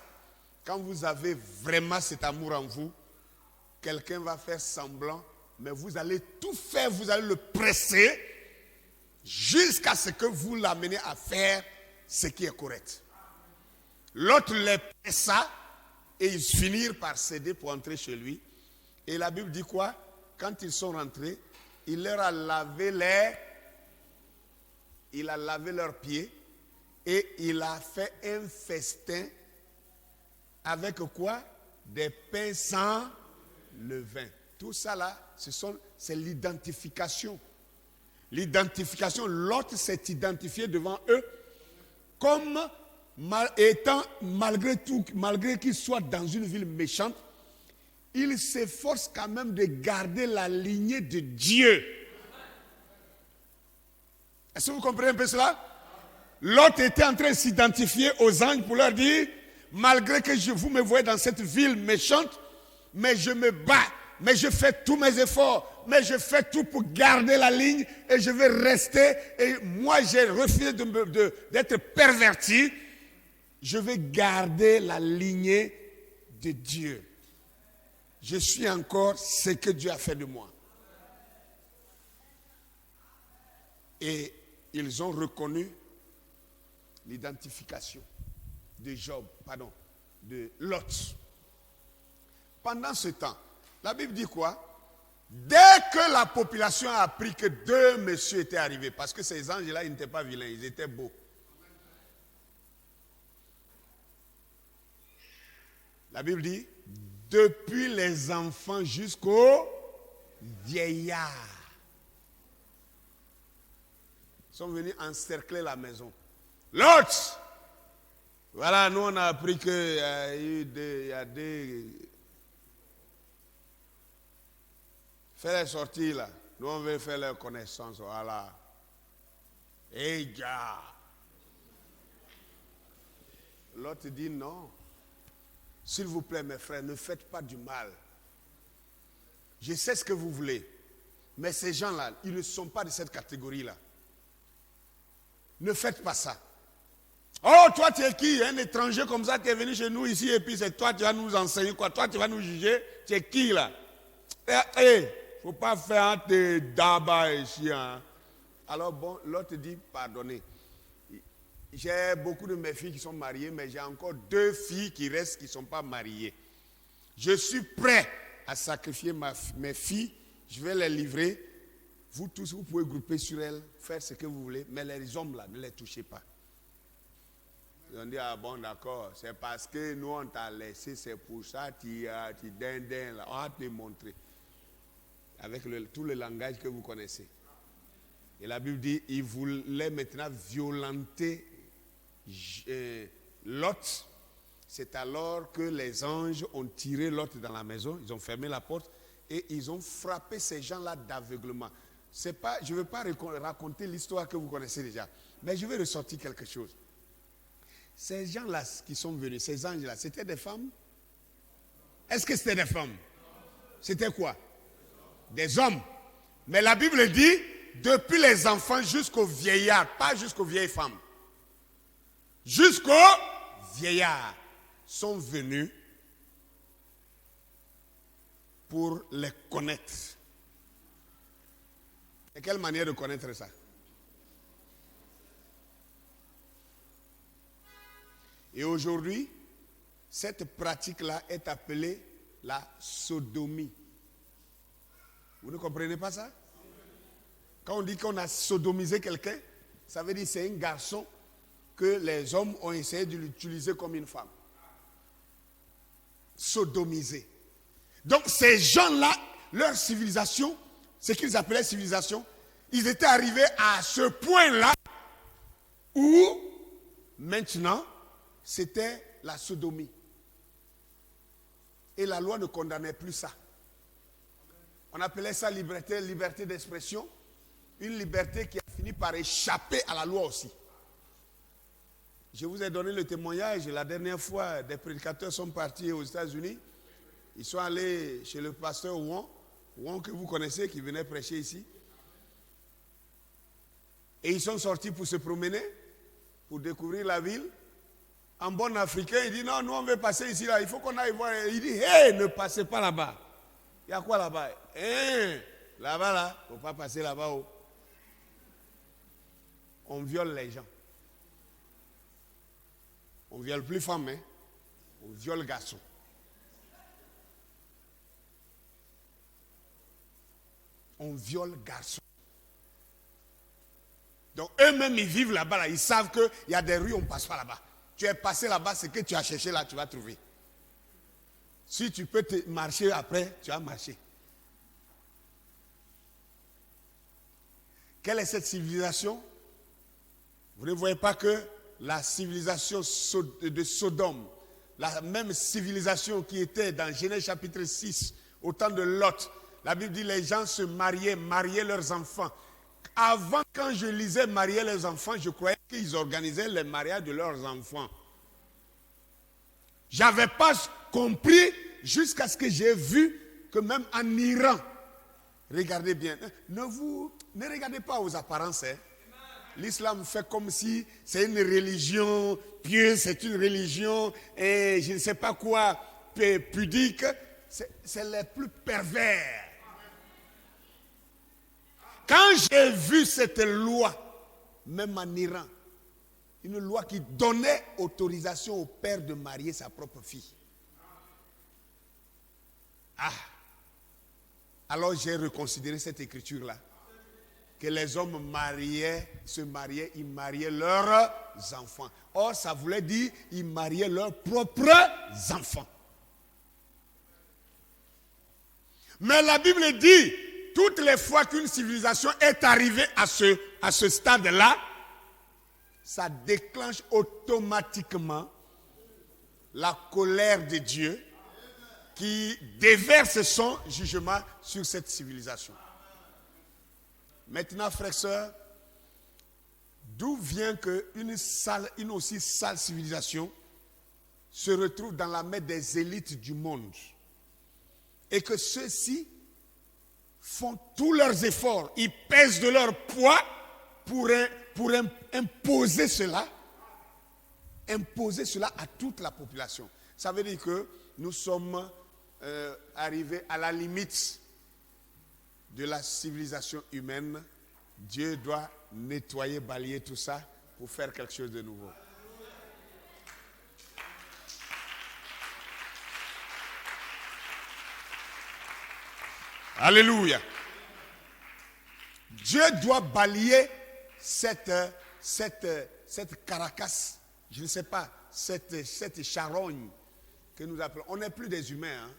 Quand vous avez vraiment cet amour en vous, quelqu'un va faire semblant, mais vous allez tout faire, vous allez le presser jusqu'à ce que vous l'amenez à faire ce qui est correct. L'autre les pressa et ils finirent par céder pour entrer chez lui. Et la Bible dit quoi? Quand ils sont rentrés, il leur a lavé leurs pieds et il a fait un festin avec quoi? Des pains sans levain. Tout ça là, c'est l'identification. L'identification, l'autre s'est identifié devant eux comme étant, malgré tout, malgré qu'il soit dans une ville méchante, il s'efforce quand même de garder la lignée de Dieu. Est-ce que vous comprenez un peu cela? L'autre était en train de s'identifier aux anges pour leur dire, malgré que vous me voyez dans cette ville méchante, mais je me bats, mais je fais tous mes efforts, mais je fais tout pour garder la ligne et je vais rester. Et moi, j'ai refusé d'être perverti. Je vais garder la lignée de Dieu. Je suis encore ce que Dieu a fait de moi. Et ils ont reconnu l'identification de Lot. Pendant ce temps, la Bible dit quoi? Dès que la population a appris que deux messieurs étaient arrivés, parce que ces anges-là, ils n'étaient pas vilains, ils étaient beaux. La Bible dit, depuis les enfants jusqu'aux vieillards. sont venus encercler la maison. Lot! Voilà, nous on a appris qu'il y a des... Fais les sorties là. Nous on veut faire leur connaissance. Voilà. Et gars! L'autre dit non. S'il vous plaît, mes frères, ne faites pas du mal. Je sais ce que vous voulez. Mais ces gens-là, ils ne sont pas de cette catégorie-là. Ne faites pas ça. Oh, toi, tu es qui? Un étranger comme ça qui est venu chez nous ici et puis c'est toi, tu vas nous enseigner quoi? Toi, tu vas nous juger? Tu es qui là? Il ne faut pas faire tes dabas ici. Hein. Alors bon, l'autre dit, pardonnez. J'ai beaucoup de mes filles qui sont mariées, mais j'ai encore 2 filles qui restent, qui ne sont pas mariées. Je suis prêt à sacrifier mes filles. Je vais les livrer. Vous tous, vous pouvez grouper sur elles, faire ce que vous voulez, mais les hommes là, ne les touchez pas. Ils ont dit, ah bon, d'accord, c'est parce que nous on t'a laissé, c'est pour ça, tu dindin là, on va te montrer. Avec tout le langage que vous connaissez. Et la Bible dit, il voulait maintenant violenter Lot. C'est alors que les anges ont tiré Lot dans la maison, ils ont fermé la porte et ils ont frappé ces gens-là d'aveuglement. Je ne veux pas raconter l'histoire que vous connaissez déjà, mais je vais ressortir quelque chose. Ces gens-là qui sont venus, ces anges-là, c'était des femmes? Est-ce que c'était des femmes? C'était quoi? Des hommes. Mais la Bible dit, depuis les enfants jusqu'aux vieillards, pas jusqu'aux vieilles femmes. Jusqu'aux vieillards sont venus pour les connaître. Et quelle manière de connaître ça? Et aujourd'hui, cette pratique-là est appelée la sodomie. Vous ne comprenez pas ça? Quand on dit qu'on a sodomisé quelqu'un, ça veut dire que c'est un garçon que les hommes ont essayé de l'utiliser comme une femme. Sodomisé. Donc ces gens-là, leur civilisation, ce qu'ils appelaient civilisation, ils étaient arrivés à ce point-là où maintenant c'était la sodomie. Et la loi ne condamnait plus ça. On appelait ça liberté d'expression. Une liberté qui a fini par échapper à la loi aussi. Je vous ai donné le témoignage. La dernière fois, des prédicateurs sont partis aux États-Unis. Ils sont allés chez le pasteur Wong que vous connaissez, qui venait prêcher ici. Et ils sont sortis pour se promener, pour découvrir la ville. En bon africain, il dit non, nous on veut passer ici, là, il faut qu'on aille voir. Il dit, hé, ne passez pas là-bas. Il y a quoi là-bas? Là-bas, là, il ne faut pas passer là-bas. Oh. On viole les gens. On ne viole plus femmes, hein? On viole garçons. On viole garçons. Donc eux-mêmes, ils vivent là-bas, là. Ils savent qu'il y a des rues, on ne passe pas là-bas. Tu es passé là-bas, ce que tu as cherché là, tu vas trouver. Si tu peux te marcher après, tu vas marcher. Quelle est cette civilisation? Vous ne voyez pas que la civilisation de Sodome, la même civilisation qui était dans Genèse chapitre 6, au temps de Lot, la Bible dit les gens se mariaient leurs enfants. Avant, quand je lisais marier leurs enfants, je croyais qu'ils organisaient les mariages de leurs enfants. Je n'avais pas compris jusqu'à ce que j'ai vu que même en Iran, regardez bien, ne regardez pas aux apparences. Hein. L'islam fait comme si c'est une religion pieuse, c'est une religion, et je ne sais pas quoi, pudique. C'est les plus pervers. Quand j'ai vu cette loi, même en Iran, une loi qui donnait autorisation au père de marier sa propre fille. Alors j'ai reconsidéré cette écriture-là. Que les hommes se mariaient, ils mariaient leurs enfants. Or, ça voulait dire ils mariaient leurs propres enfants. Mais la Bible dit toutes les fois qu'une civilisation est arrivée à ce stade-là, ça déclenche automatiquement la colère de Dieu qui déverse son jugement sur cette civilisation. Maintenant, frères et sœurs, d'où vient qu'une aussi sale civilisation se retrouve dans la main des élites du monde et que ceux-ci font tous leurs efforts, ils pèsent de leur poids pour imposer cela à toute la population. Ça veut dire que nous sommes arrivés à la limite de la civilisation humaine. Dieu doit nettoyer, balayer tout ça pour faire quelque chose de nouveau. Alléluia. Dieu doit balayer cette caracasse, je ne sais pas, cette charogne que nous appelons. On n'est plus des humains. Hein.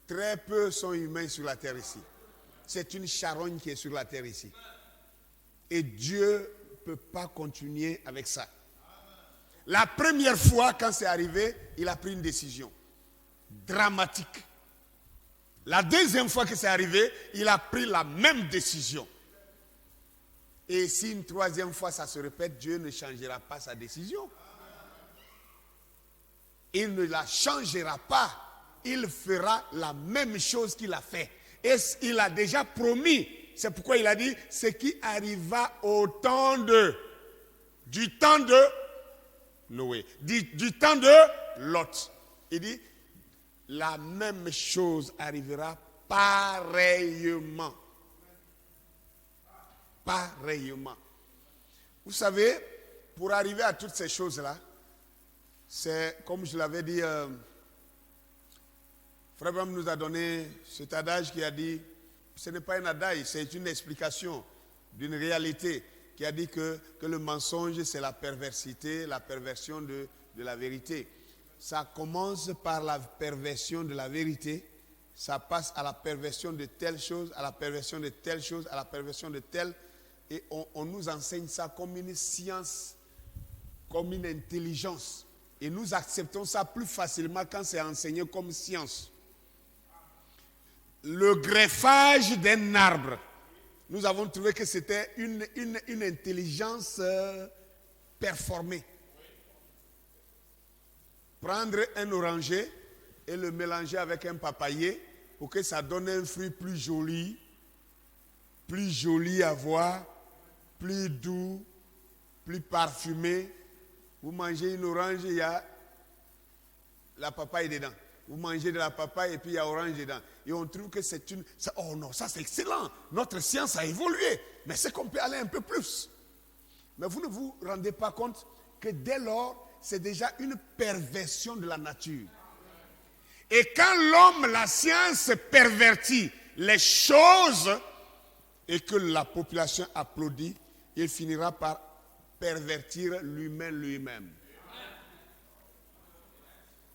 Très peu sont humains sur la terre ici. C'est une charogne qui est sur la terre ici. Et Dieu ne peut pas continuer avec ça. La première fois, quand c'est arrivé, il a pris une décision dramatique. La deuxième fois que c'est arrivé, il a pris la même décision. Et si une troisième fois ça se répète, Dieu ne changera pas sa décision. Il ne la changera pas. Il fera la même chose qu'il a fait. Et il a déjà promis. C'est pourquoi il a dit, ce qui arriva du temps de Noé, du temps de Lot. Il dit, la même chose arrivera pareillement. Pareillement. Vous savez, pour arriver à toutes ces choses-là, c'est comme je l'avais dit, Frère Abraham nous a donné cet adage qui a dit, ce n'est pas un adage, c'est une explication d'une réalité qui a dit que le mensonge c'est la perversité, la perversion de la vérité. Ça commence par la perversion de la vérité, ça passe à la perversion de telle chose, à la perversion de telle chose, à la perversion de telle, et on nous enseigne ça comme une science, comme une intelligence. Et nous acceptons ça plus facilement quand c'est enseigné comme science. Le greffage d'un arbre, nous avons trouvé que c'était une intelligence performée. Prendre un oranger et le mélanger avec un papayer pour que ça donne un fruit plus joli à voir, plus doux, plus parfumé. Vous mangez une orange, il y a la papaye dedans. Vous mangez de la papaye et puis il y a orange dedans. Et on trouve que c'est une... oh non, ça c'est excellent. Notre science a évolué. Mais c'est qu'on peut aller un peu plus. Mais vous ne vous rendez pas compte que dès lors, c'est déjà une perversion de la nature. Et quand l'homme, la science pervertit les choses et que la population applaudit, il finira par pervertir lui-même.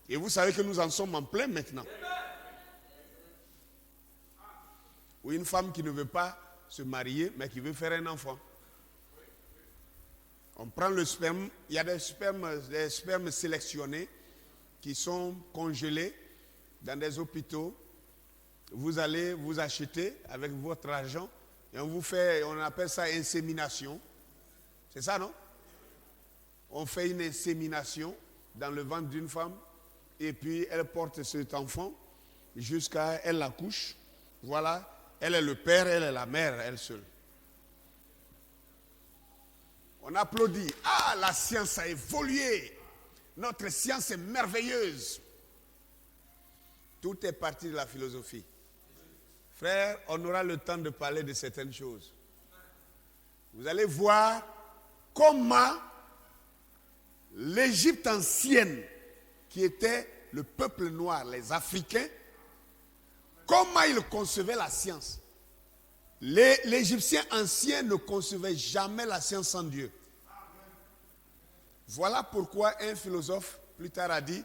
Et vous savez que nous en sommes en plein maintenant. Ou une femme qui ne veut pas se marier, mais qui veut faire un enfant. On prend le sperme, il y a des spermes sélectionnés qui sont congelés dans des hôpitaux. Vous allez vous acheter avec votre argent et on appelle ça insémination. C'est ça, non? On fait une insémination dans le ventre d'une femme et puis elle porte cet enfant jusqu'à elle l'accouche. Voilà, elle est le père, elle est la mère, elle seule. On applaudit. Ah, la science a évolué. Notre science est merveilleuse. Tout est parti de la philosophie. Frère, on aura le temps de parler de certaines choses. Vous allez voir comment l'Égypte ancienne, qui était le peuple noir, les Africains, comment ils concevaient la science. L'Égyptien ancien ne concevait jamais la science sans Dieu. Voilà pourquoi un philosophe plus tard a dit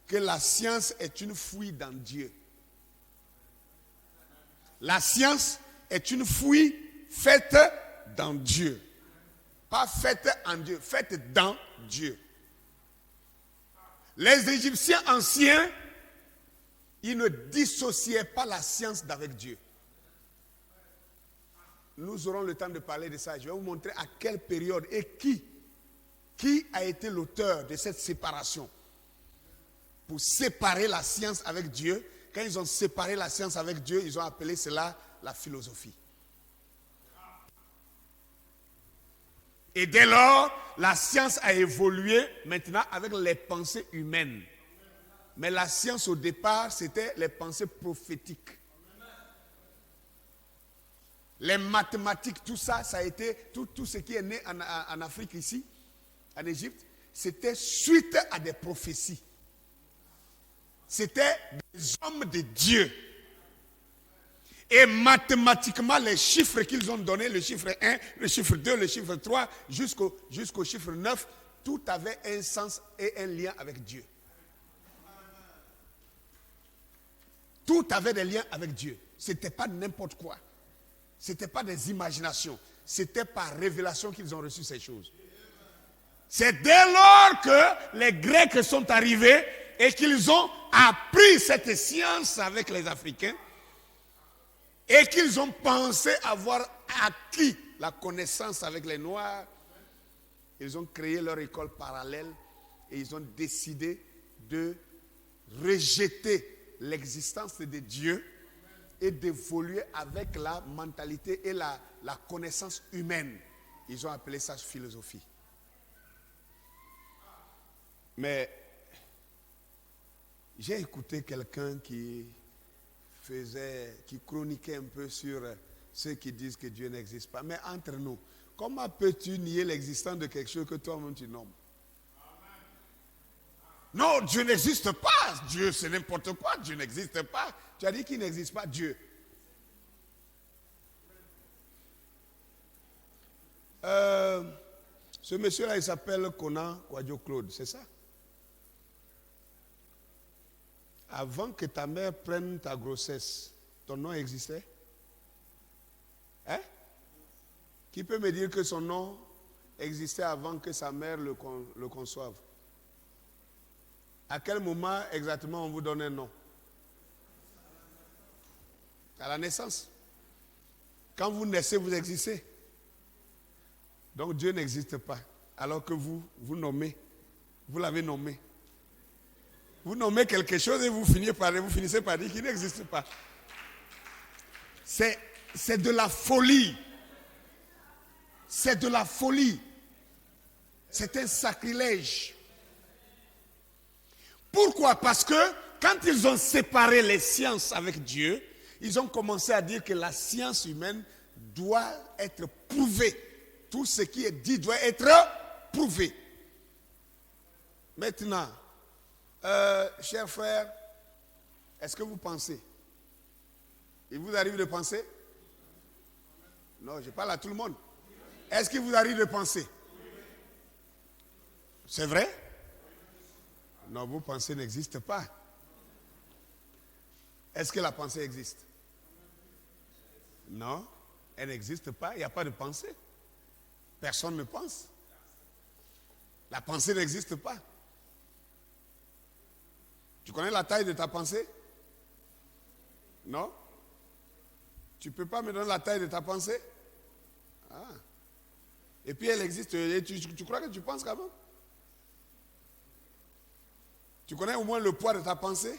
que la science est une fuite dans Dieu. La science est une fouille faite dans Dieu. Pas faite en Dieu, faite dans Dieu. Les Égyptiens anciens, ils ne dissociaient pas la science d'avec Dieu. Nous aurons le temps de parler de ça. Je vais vous montrer à quelle période et qui a été l'auteur de cette séparation. Pour séparer la science avec Dieu. Quand ils ont séparé la science avec Dieu, ils ont appelé cela la philosophie. Et dès lors, la science a évolué maintenant avec les pensées humaines. Mais la science au départ, c'était les pensées prophétiques. Les mathématiques, tout ça, ça a été, tout ce qui est né en Afrique ici, en Égypte, c'était suite à des prophéties. C'était des hommes de Dieu. Et mathématiquement, les chiffres qu'ils ont donnés, le chiffre 1, le chiffre 2, le chiffre 3, jusqu'au chiffre 9, tout avait un sens et un lien avec Dieu. Tout avait des liens avec Dieu. Ce n'était pas n'importe quoi. Ce n'était pas des imaginations. C'était par révélation qu'ils ont reçu ces choses. C'est dès lors que les Grecs sont arrivés et qu'ils ont appris cette science avec les Africains et qu'ils ont pensé avoir acquis la connaissance avec les Noirs. Ils ont créé leur école parallèle et ils ont décidé de rejeter l'existence de Dieu et d'évoluer avec la mentalité et la connaissance humaine. Ils ont appelé ça philosophie. Mais j'ai écouté quelqu'un qui chroniquait un peu sur ceux qui disent que Dieu n'existe pas. Mais entre nous, comment peux-tu nier l'existence de quelque chose que toi-même tu nommes? Non, Dieu n'existe pas. Dieu, c'est n'importe quoi. Dieu n'existe pas. Tu as dit qu'il n'existe pas, Dieu. Ce monsieur-là, il s'appelle Kona Kwadjo Claude, c'est ça? Avant que ta mère prenne ta grossesse, ton nom existait? Hein? Qui peut me dire que son nom existait avant que sa mère le conçoive? À quel moment exactement on vous donne un nom? À la naissance. Quand vous naissez, vous existez. Donc Dieu n'existe pas. Alors que vous nommez, vous l'avez nommé. Vous nommez quelque chose et vous finissez par dire qu'il n'existe pas. C'est de la folie. C'est de la folie. C'est un sacrilège. Pourquoi? Parce que quand ils ont séparé les sciences avec Dieu, ils ont commencé à dire que la science humaine doit être prouvée. Tout ce qui est dit doit être prouvé. Maintenant, chers frères, est-ce que vous pensez? Il vous arrive de penser? Non, je parle à tout le monde. Est-ce qu'il vous arrive de penser? C'est vrai? Non, vos pensées n'existent pas. Est-ce que la pensée existe? Non, elle n'existe pas, il n'y a pas de pensée. Personne ne pense. La pensée n'existe pas. Tu connais la taille de ta pensée? Non? Tu ne peux pas me donner la taille de ta pensée? Ah. Et puis elle existe. Et tu crois que tu penses quand même? Tu connais au moins le poids de ta pensée?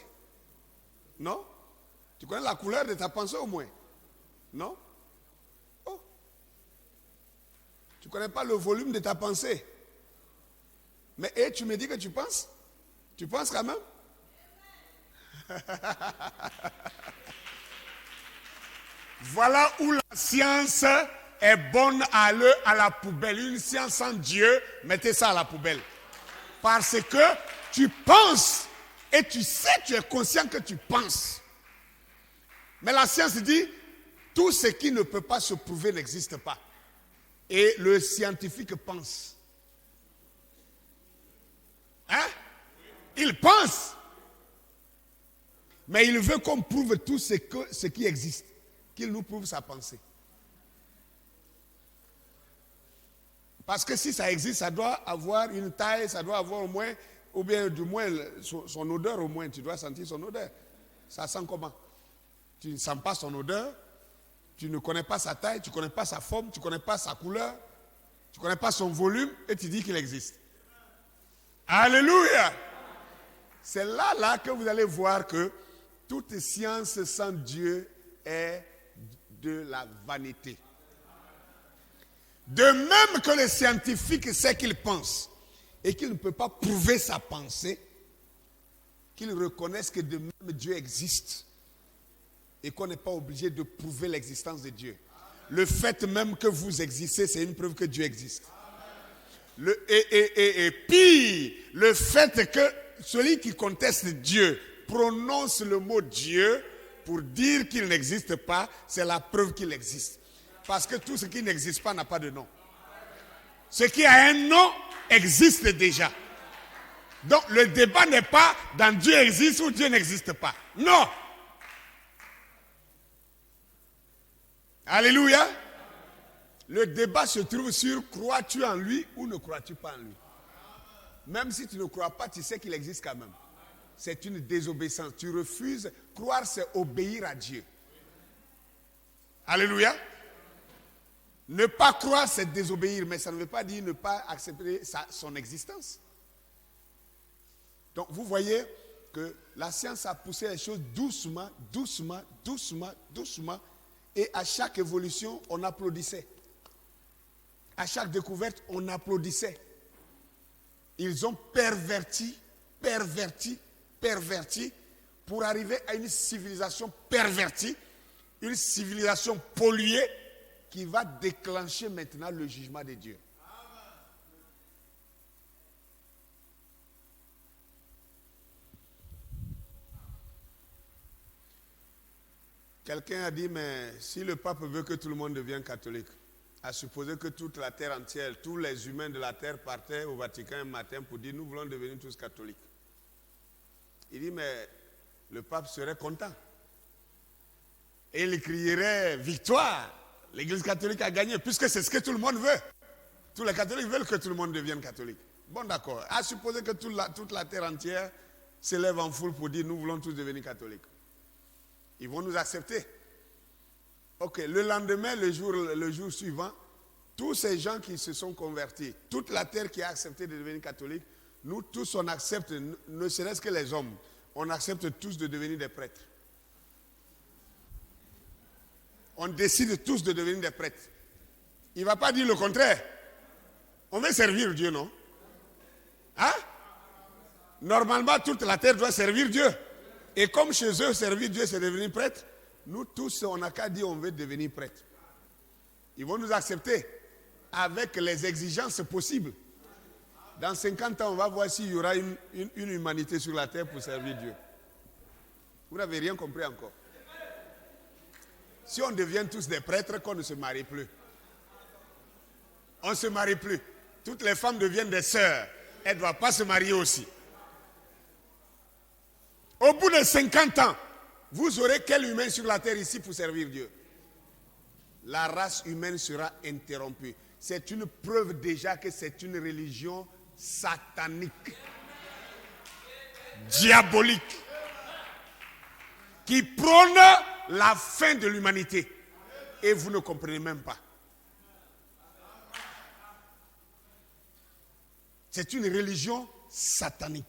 Non? Tu connais la couleur de ta pensée au moins? Non? Oh. Tu ne connais pas le volume de ta pensée? Mais tu me dis que tu penses? Tu penses quand même? Voilà où la science est bonne à aller à la poubelle. Une science sans Dieu, mettez ça à la poubelle. Parce que tu penses et tu sais, tu es conscient que tu penses. Mais la science dit, tout ce qui ne peut pas se prouver n'existe pas. Et le scientifique pense. Hein? Il pense. Mais il veut qu'on prouve tout ce qui existe. qu'il nous prouve sa pensée. Parce que si ça existe, ça doit avoir une taille, ça doit avoir au moins, ou bien du moins son odeur au moins, tu dois sentir son odeur. Ça sent comment? Tu ne sens pas son odeur, tu ne connais pas sa taille, tu ne connais pas sa forme, tu ne connais pas sa couleur, tu ne connais pas son volume et tu dis qu'il existe. Alléluia! C'est là que vous allez voir que toute science sans Dieu est de la vanité. De même que le scientifique sait qu'il pense et qu'il ne peut pas prouver sa pensée, qu'il reconnaisse que de même Dieu existe et qu'on n'est pas obligé de prouver l'existence de Dieu. Le fait même que vous existez, c'est une preuve que Dieu existe. Et pire, le fait que celui qui conteste Dieu prononce le mot Dieu pour dire qu'il n'existe pas, c'est la preuve qu'il existe. Parce que tout ce qui n'existe pas n'a pas de nom. Ce qui a un nom existe déjà. Donc le débat n'est pas dans Dieu existe ou Dieu n'existe pas. Non. Alléluia. Le débat se trouve sur crois-tu en lui ou ne crois-tu pas en lui. Même si tu ne crois pas, tu sais qu'il existe quand même. C'est une désobéissance. Tu refuses. Croire, c'est obéir à Dieu. Alléluia. Ne pas croire, c'est désobéir, mais ça ne veut pas dire ne pas accepter son existence. Donc, vous voyez que la science a poussé les choses doucement, doucement, doucement, doucement, et à chaque évolution, on applaudissait. À chaque découverte, on applaudissait. Ils ont perverti pour arriver à une civilisation pervertie, une civilisation polluée qui va déclencher maintenant le jugement de Dieu. Quelqu'un a dit, mais si le pape veut que tout le monde devienne catholique, à supposer que toute la terre entière, tous les humains de la terre partaient au Vatican un matin pour dire, nous voulons devenir tous catholiques. Il dit, mais le pape serait content. Et il crierait, victoire! L'église catholique a gagné, puisque c'est ce que tout le monde veut. Tous les catholiques veulent que tout le monde devienne catholique. Bon, d'accord. À supposer que toute la terre entière s'élève en foule pour dire, nous voulons tous devenir catholiques. Ils vont nous accepter. Ok, le lendemain, le jour suivant, tous ces gens qui se sont convertis, toute la terre qui a accepté de devenir catholique, nous tous on accepte, ne serait-ce que les hommes, on accepte tous de devenir des prêtres. On décide tous de devenir des prêtres. Il ne va pas dire le contraire. On veut servir Dieu, non? Hein? Normalement, toute la terre doit servir Dieu. Et comme chez eux, servir Dieu, c'est devenir prêtre, nous tous, on n'a qu'à dire on veut devenir prêtre. Ils vont nous accepter avec les exigences possibles. Dans 50 ans, on va voir s'il y aura une humanité sur la terre pour servir Dieu. Vous n'avez rien compris encore. Si on devient tous des prêtres, qu'on ne se marie plus. On ne se marie plus. Toutes les femmes deviennent des sœurs. Elles ne doivent pas se marier aussi. Au bout de 50 ans, vous aurez quel humain sur la terre ici pour servir Dieu? La race humaine sera interrompue. C'est une preuve déjà que c'est une religion satanique, diabolique, qui prône la fin de l'humanité. Et vous ne comprenez même pas. C'est une religion satanique.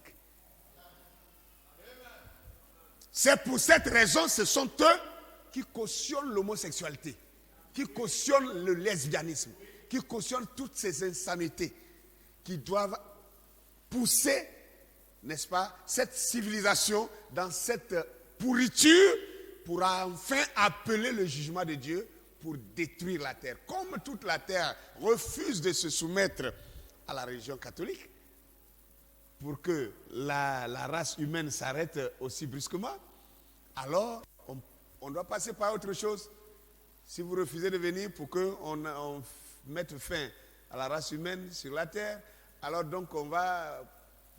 C'est pour cette raison, ce sont eux qui cautionnent l'homosexualité, qui cautionnent le lesbianisme, qui cautionnent toutes ces insanités, qui doivent pousser, n'est-ce pas, cette civilisation dans cette pourriture pour enfin appeler le jugement de Dieu pour détruire la terre. Comme toute la terre refuse de se soumettre à la religion catholique, pour que la race humaine s'arrête aussi brusquement, alors on doit passer par autre chose. Si vous refusez de venir pour qu'on mette fin à la race humaine sur la terre, alors donc on va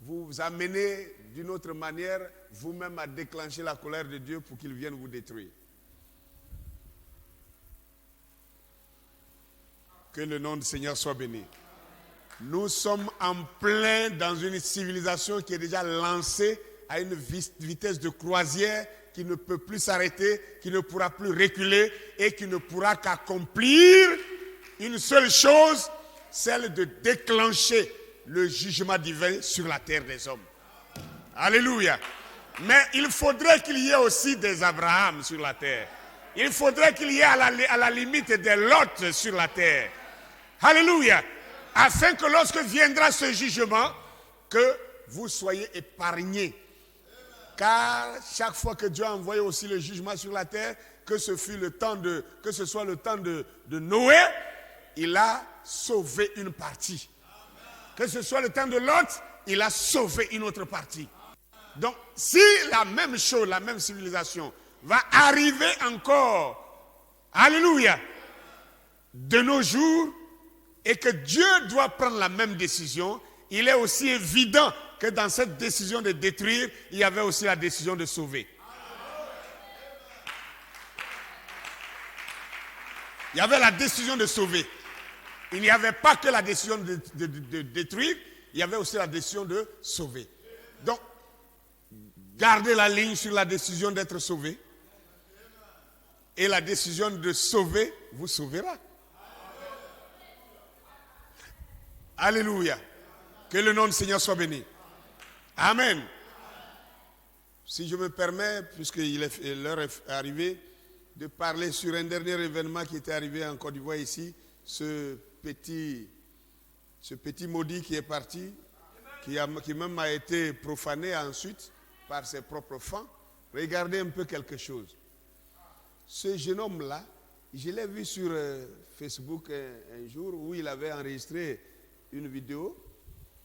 vous amener d'une autre manière vous-même à déclencher la colère de Dieu pour qu'il vienne vous détruire. Que le nom du Seigneur soit béni. Nous sommes en plein dans une civilisation qui est déjà lancée à une vitesse de croisière qui ne peut plus s'arrêter, qui ne pourra plus reculer et qui ne pourra qu'accomplir une seule chose, celle de déclencher le jugement divin sur la terre des hommes. Alléluia. Mais il faudrait qu'il y ait aussi des Abraham sur la terre. Il faudrait qu'il y ait à la limite des Lot sur la terre. Alléluia. Afin que lorsque viendra ce jugement, que vous soyez épargnés. Car chaque fois que Dieu a envoyé aussi le jugement sur la terre, que ce soit le temps de Noé, il a sauvé une partie. Que ce soit le temps de Lot, il a sauvé une autre partie. Donc, si la même chose, la même civilisation va arriver encore, alléluia, de nos jours, et que Dieu doit prendre la même décision, il est aussi évident que dans cette décision de détruire, il y avait aussi la décision de sauver. Il y avait la décision de sauver. Il n'y avait pas que la décision de détruire, il y avait aussi la décision de sauver. Donc, gardez la ligne sur la décision d'être sauvé. Et la décision de sauver vous sauvera. Alléluia. Que le nom du Seigneur soit béni. Amen. Si je me permets, puisque l'heure est arrivée, de parler sur un dernier événement qui était arrivé en Côte d'Ivoire ici, ce petit maudit qui est parti, qui même a été profané ensuite par ses propres fans. Regardez un peu quelque chose. Ce jeune homme-là, je l'ai vu sur Facebook un jour où il avait enregistré une vidéo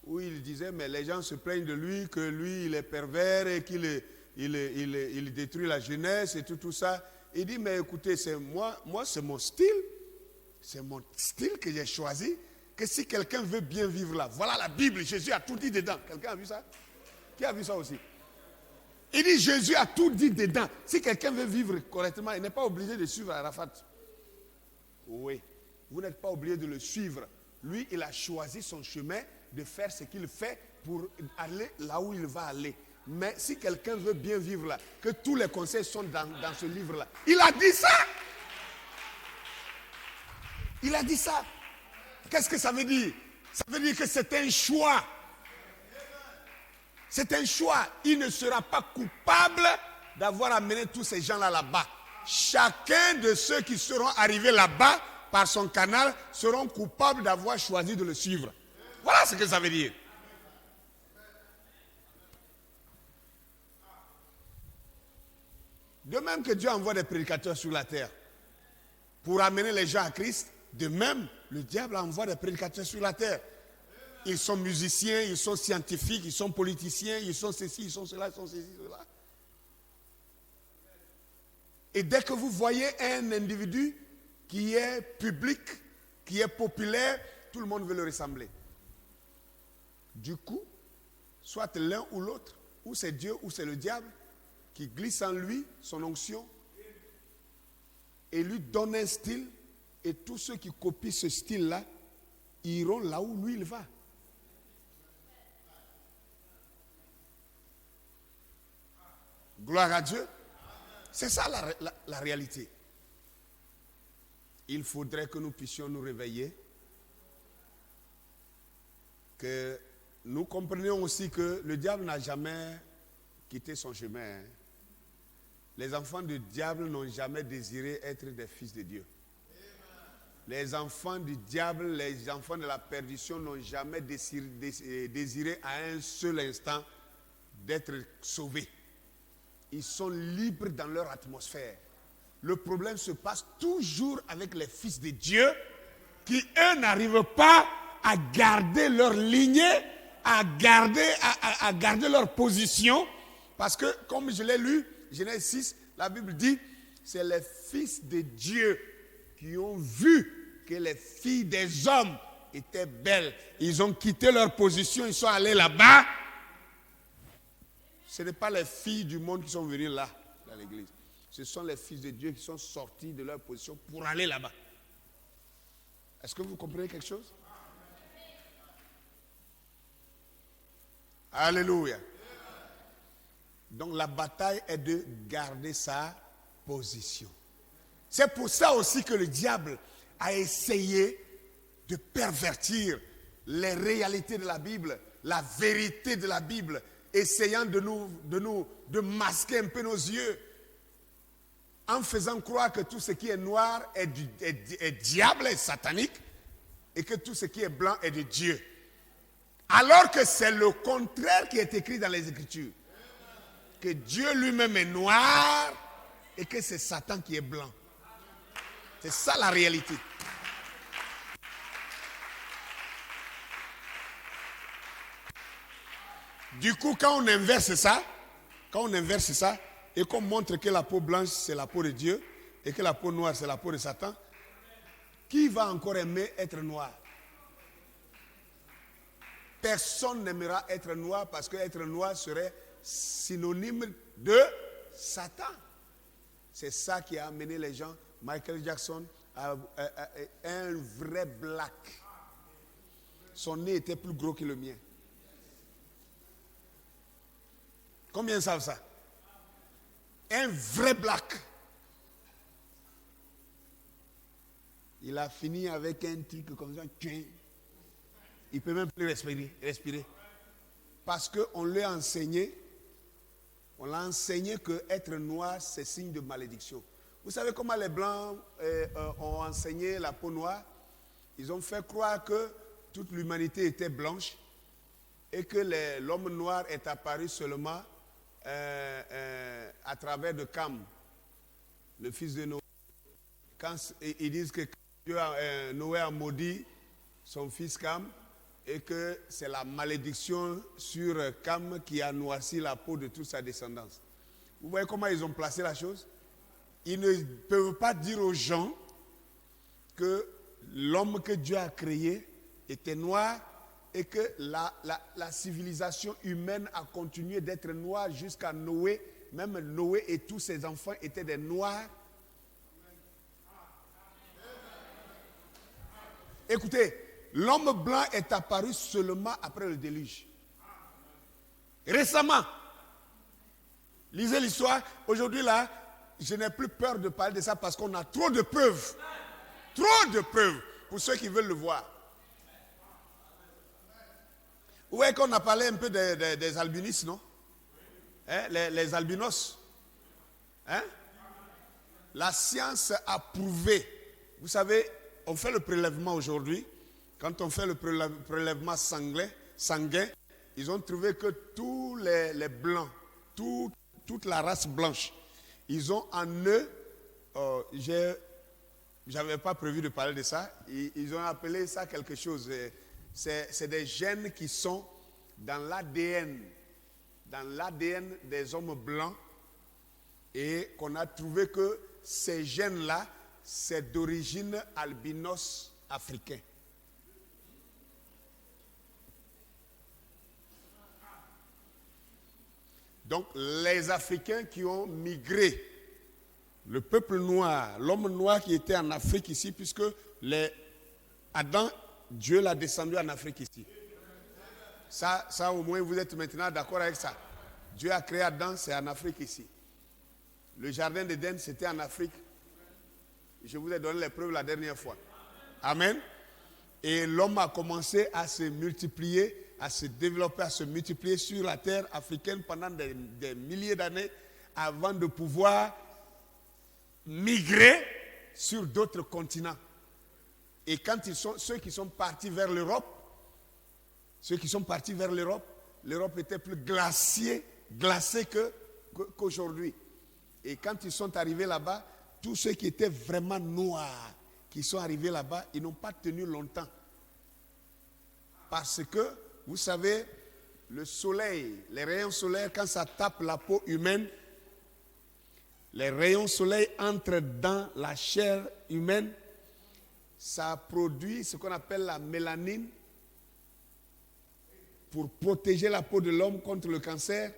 où il disait, mais les gens se plaignent de lui, que lui, il est pervers et qu'il il détruit la jeunesse et tout ça. Il dit, mais écoutez, moi c'est mon style que j'ai choisi, que si quelqu'un veut bien vivre là, voilà la Bible, Jésus a tout dit dedans. Quelqu'un a vu ça? Qui a vu ça aussi? Il dit, Jésus a tout dit dedans. Si quelqu'un veut vivre correctement, il n'est pas obligé de suivre Arafat. Oui, vous n'êtes pas obligé de le suivre. Lui, il a choisi son chemin de faire ce qu'il fait pour aller là où il va aller. Mais si quelqu'un veut bien vivre là, que tous les conseils sont dans ce livre-là. Il a dit ça. Il a dit ça. Qu'est-ce que ça veut dire? Ça veut dire que c'est un choix. C'est un choix. Il ne sera pas coupable d'avoir amené tous ces gens-là là-bas. Chacun de ceux qui seront arrivés là-bas par son canal seront coupables d'avoir choisi de le suivre. Voilà ce que ça veut dire. De même que Dieu envoie des prédicateurs sur la terre pour amener les gens à Christ, de même, le diable envoie des prédicateurs sur la terre. Ils sont musiciens, ils sont scientifiques, ils sont politiciens, ils sont ceci, ils sont cela, ils sont ceci, cela. Et dès que vous voyez un individu qui est public, qui est populaire, tout le monde veut le ressembler. Du coup, soit l'un ou l'autre, ou c'est Dieu ou c'est le diable, qui glisse en lui son onction et lui donne un style, et tous ceux qui copient ce style-là iront là où lui il va. Gloire à Dieu. C'est ça la réalité. Il faudrait que nous puissions nous réveiller, que nous comprenions aussi que le diable n'a jamais quitté son chemin. Les enfants du diable n'ont jamais désiré être des fils de Dieu. Les enfants du diable, les enfants de la perdition n'ont jamais désiré à un seul instant d'être sauvés. Ils sont libres dans leur atmosphère. Le problème se passe toujours avec les fils de Dieu qui, eux, n'arrivent pas à garder leur lignée, à garder leur position. Parce que, comme je l'ai lu, Genèse 6, la Bible dit, c'est les fils de Dieu qui ont vu que les filles des hommes étaient belles. Ils ont quitté leur position, ils sont allés là-bas. Ce n'est pas les filles du monde qui sont venues là, dans l'église. Ce sont les fils de Dieu qui sont sortis de leur position pour aller là-bas. Est-ce que vous comprenez quelque chose? Alléluia. Donc la bataille est de garder sa position. C'est pour ça aussi que le diable a essayé de pervertir les réalités de la Bible, la vérité de la Bible, essayant de masquer un peu nos yeux, en faisant croire que tout ce qui est noir est diable, est satanique, et que tout ce qui est blanc est de Dieu. Alors que c'est le contraire qui est écrit dans les Écritures. Que Dieu lui-même est noir et que c'est Satan qui est blanc. C'est ça la réalité. Du coup, quand on inverse ça, et qu'on montre que la peau blanche, c'est la peau de Dieu, et que la peau noire, c'est la peau de Satan, qui va encore aimer être noir? Personne n'aimera être noir parce que être noir serait synonyme de Satan. C'est ça qui a amené les gens, Michael Jackson, à un vrai black. Son nez était plus gros que le mien. Combien savent ça? Un vrai black. Il a fini avec un truc comme ça. Il ne peut même plus respirer. Parce qu'on lui a enseigné, on l'a enseigné que être noir, c'est signe de malédiction. Vous savez comment les Blancs ont enseigné la peau noire? Ils ont fait croire que toute l'humanité était blanche et que l'homme noir est apparu seulement à travers de Cam, le fils de Noé. Quand ils disent que Noé a maudit son fils Cam, et que c'est la malédiction sur Cam qui a noirci la peau de toute sa descendance. Vous voyez comment ils ont placé la chose? Ils ne peuvent pas dire aux gens que l'homme que Dieu a créé était noir et que la civilisation humaine a continué d'être noire jusqu'à Noé. Même Noé et tous ses enfants étaient des noirs. Écoutez, l'homme blanc est apparu seulement après le déluge. Récemment. Lisez l'histoire. Aujourd'hui, là, je n'ai plus peur de parler de ça parce qu'on a trop de preuves. Trop de preuves pour ceux qui veulent le voir. Vous voyez qu'on a parlé un peu des albinistes, non? Hein? Les albinos. Hein? La science a prouvé. Vous savez, on fait le prélèvement aujourd'hui. Quand on fait le prélèvement sanguin, ils ont trouvé que tous les blancs, toute la race blanche, ils ont en eux, j'avais pas prévu de parler de ça, ils ont appelé ça quelque chose. C'est des gènes qui sont dans l'ADN des hommes blancs et qu'on a trouvé que ces gènes-là, c'est d'origine albinos africain. Donc les Africains qui ont migré, le peuple noir, l'homme noir qui était en Afrique ici, puisque Adam, Dieu l'a descendu en Afrique ici. Ça au moins vous êtes maintenant d'accord avec ça. Dieu a créé Adam, c'est en Afrique ici. Le jardin d'Éden, c'était en Afrique. Je vous ai donné les preuves la dernière fois. Amen. Et l'homme a commencé à se multiplier, à se développer, à se multiplier sur la terre africaine pendant des milliers d'années avant de pouvoir migrer sur d'autres continents. Et quand ceux qui sont partis vers l'Europe, l'Europe était plus glacée qu'aujourd'hui. Et quand ils sont arrivés là-bas, tous ceux qui étaient vraiment noirs, qui sont arrivés là-bas, ils n'ont pas tenu longtemps. Parce que, vous savez, le soleil, les rayons solaires, quand ça tape la peau humaine, les rayons soleil entrent dans la chair humaine, ça produit ce qu'on appelle la mélanine pour protéger la peau de l'homme contre le cancer.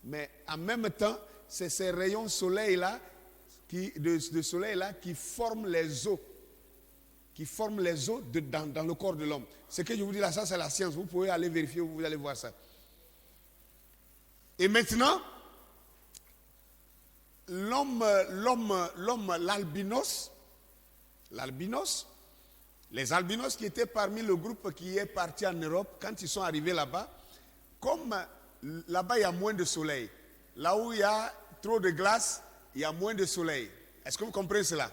Mais en même temps, c'est ces rayons soleil-là, de soleil-là qui forment les os. qui forment les os dans le corps de l'homme. Ce que je vous dis là, ça c'est la science. Vous pouvez aller vérifier, vous allez voir ça. Et maintenant, l'albinos, les albinos qui étaient parmi le groupe qui est parti en Europe, quand ils sont arrivés là-bas, comme là-bas il y a moins de soleil, là où il y a trop de glace, il y a moins de soleil. Est-ce que vous comprenez cela?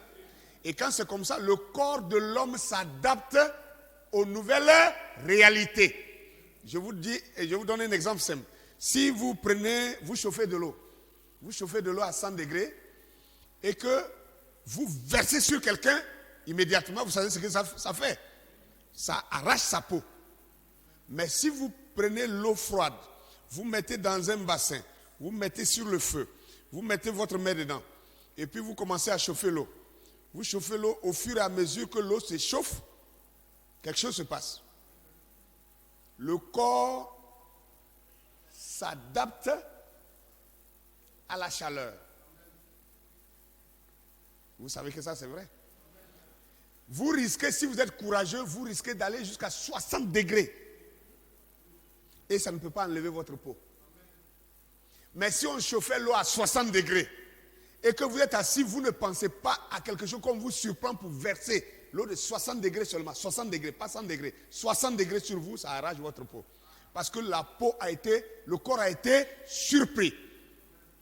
Et quand c'est comme ça, le corps de l'homme s'adapte aux nouvelles réalités. Je vous dis, et je vous donne un exemple simple. Si vous chauffez de l'eau à 100 degrés, et que vous versez sur quelqu'un, immédiatement, vous savez ce que ça fait. Ça arrache sa peau. Mais si vous prenez l'eau froide, vous mettez dans un bassin, vous mettez sur le feu, vous mettez votre main dedans, et puis vous commencez à chauffer l'eau. Vous chauffez l'eau, au fur et à mesure que l'eau se chauffe, quelque chose se passe. Le corps s'adapte à la chaleur. Vous savez que ça c'est vrai. Vous risquez, si vous êtes courageux, vous risquez d'aller jusqu'à 60 degrés. Et ça ne peut pas enlever votre peau. Mais si on chauffait l'eau à 60 degrés, et que vous êtes assis, vous ne pensez pas à quelque chose qu'on vous surprend pour verser l'eau de 60 degrés seulement. 60 degrés, pas 100 degrés. 60 degrés sur vous, ça arrache votre peau. Parce que le corps a été surpris.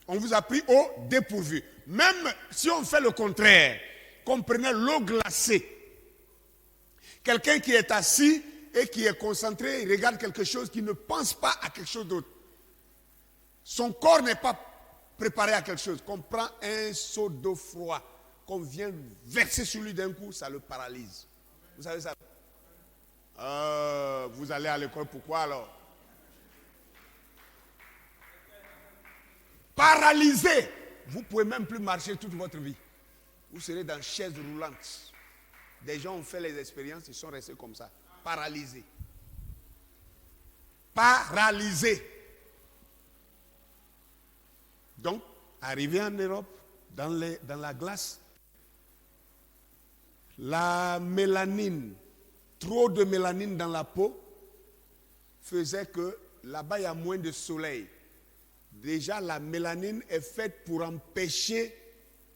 On vous a pris au dépourvu. Même si on fait le contraire, qu'on prenait l'eau glacée, quelqu'un qui est assis et qui est concentré, il regarde quelque chose, qui ne pense pas à quelque chose d'autre. Son corps n'est pas préparé à quelque chose. Qu'on prend un seau d'eau froid, qu'on vient verser sur lui d'un coup, ça le paralyse. Vous savez ça? Vous allez à l'école, pourquoi alors? Paralysé. Vous ne pouvez même plus marcher toute votre vie. Vous serez dans chaise roulante. Des gens ont fait les expériences, ils sont restés comme ça, paralysés. Paralysés. Donc, arrivé en Europe, dans la glace, la mélanine, trop de mélanine dans la peau, faisait que là-bas, il y a moins de soleil. Déjà, la mélanine est faite pour empêcher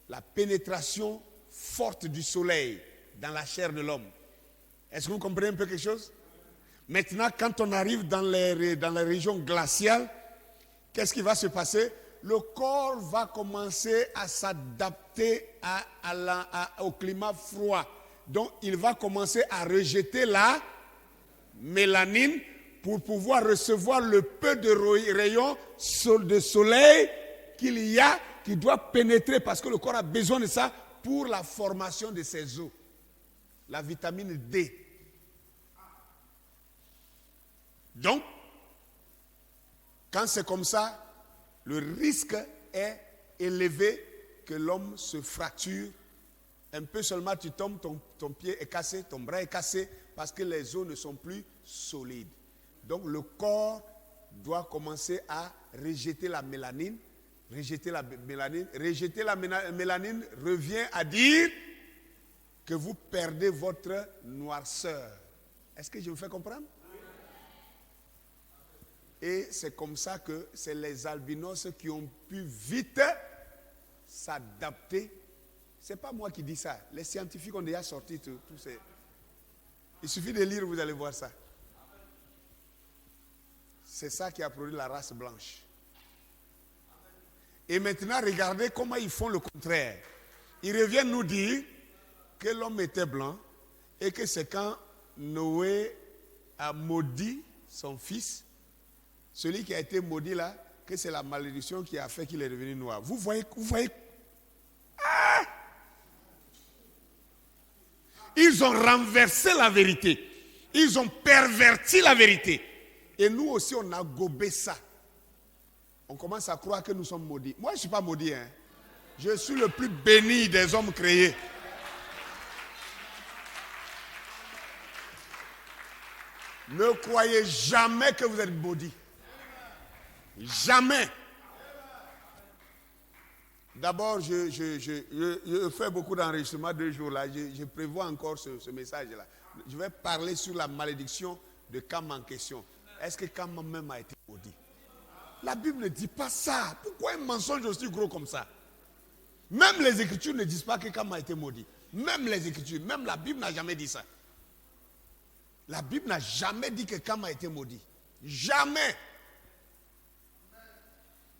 la pénétration forte du soleil dans la chair de l'homme. Est-ce que vous comprenez un peu quelque chose? Maintenant, quand on arrive dans les régions glaciales, qu'est-ce qui va se passer? Le corps va commencer à s'adapter au climat froid. Donc, il va commencer à rejeter la mélanine pour pouvoir recevoir le peu de rayons de soleil qu'il y a, qui doit pénétrer, parce que le corps a besoin de ça pour la formation de ses os. La vitamine D. Donc, quand c'est comme ça, le risque est élevé que l'homme se fracture. Un peu seulement tu tombes, ton pied est cassé, ton bras est cassé, parce que les os ne sont plus solides. Donc le corps doit commencer à rejeter la mélanine. Rejeter la mélanine revient à dire que vous perdez votre noirceur. Est-ce que je me fais comprendre? Et c'est comme ça que c'est les albinos qui ont pu vite s'adapter. Ce n'est pas moi qui dis ça. Les scientifiques ont déjà sorti tout ces... Il suffit de lire, vous allez voir ça. C'est ça qui a produit la race blanche. Et maintenant, regardez comment ils font le contraire. Ils reviennent nous dire que l'homme était blanc et que c'est quand Noé a maudit son fils, celui qui a été maudit là, que c'est la malédiction qui a fait qu'il est devenu noir. Vous voyez. Ah! Ils ont renversé la vérité. Ils ont perverti la vérité. Et nous aussi, on a gobé ça. On commence à croire que nous sommes maudits. Moi, je ne suis pas maudit. Hein. Je suis le plus béni des hommes créés. Ne croyez jamais que vous êtes maudit. Jamais. D'abord, je fais beaucoup d'enregistrements 2 jours là. Je prévois encore ce message-là. Je vais parler sur la malédiction de Cam en question. Est-ce que Cam même a été maudit? La Bible ne dit pas ça. Pourquoi un mensonge aussi gros comme ça? Même les Écritures ne disent pas que Cam a été maudit. Même les Écritures, même la Bible n'a jamais dit ça. La Bible n'a jamais dit que Cam a été maudit. Jamais.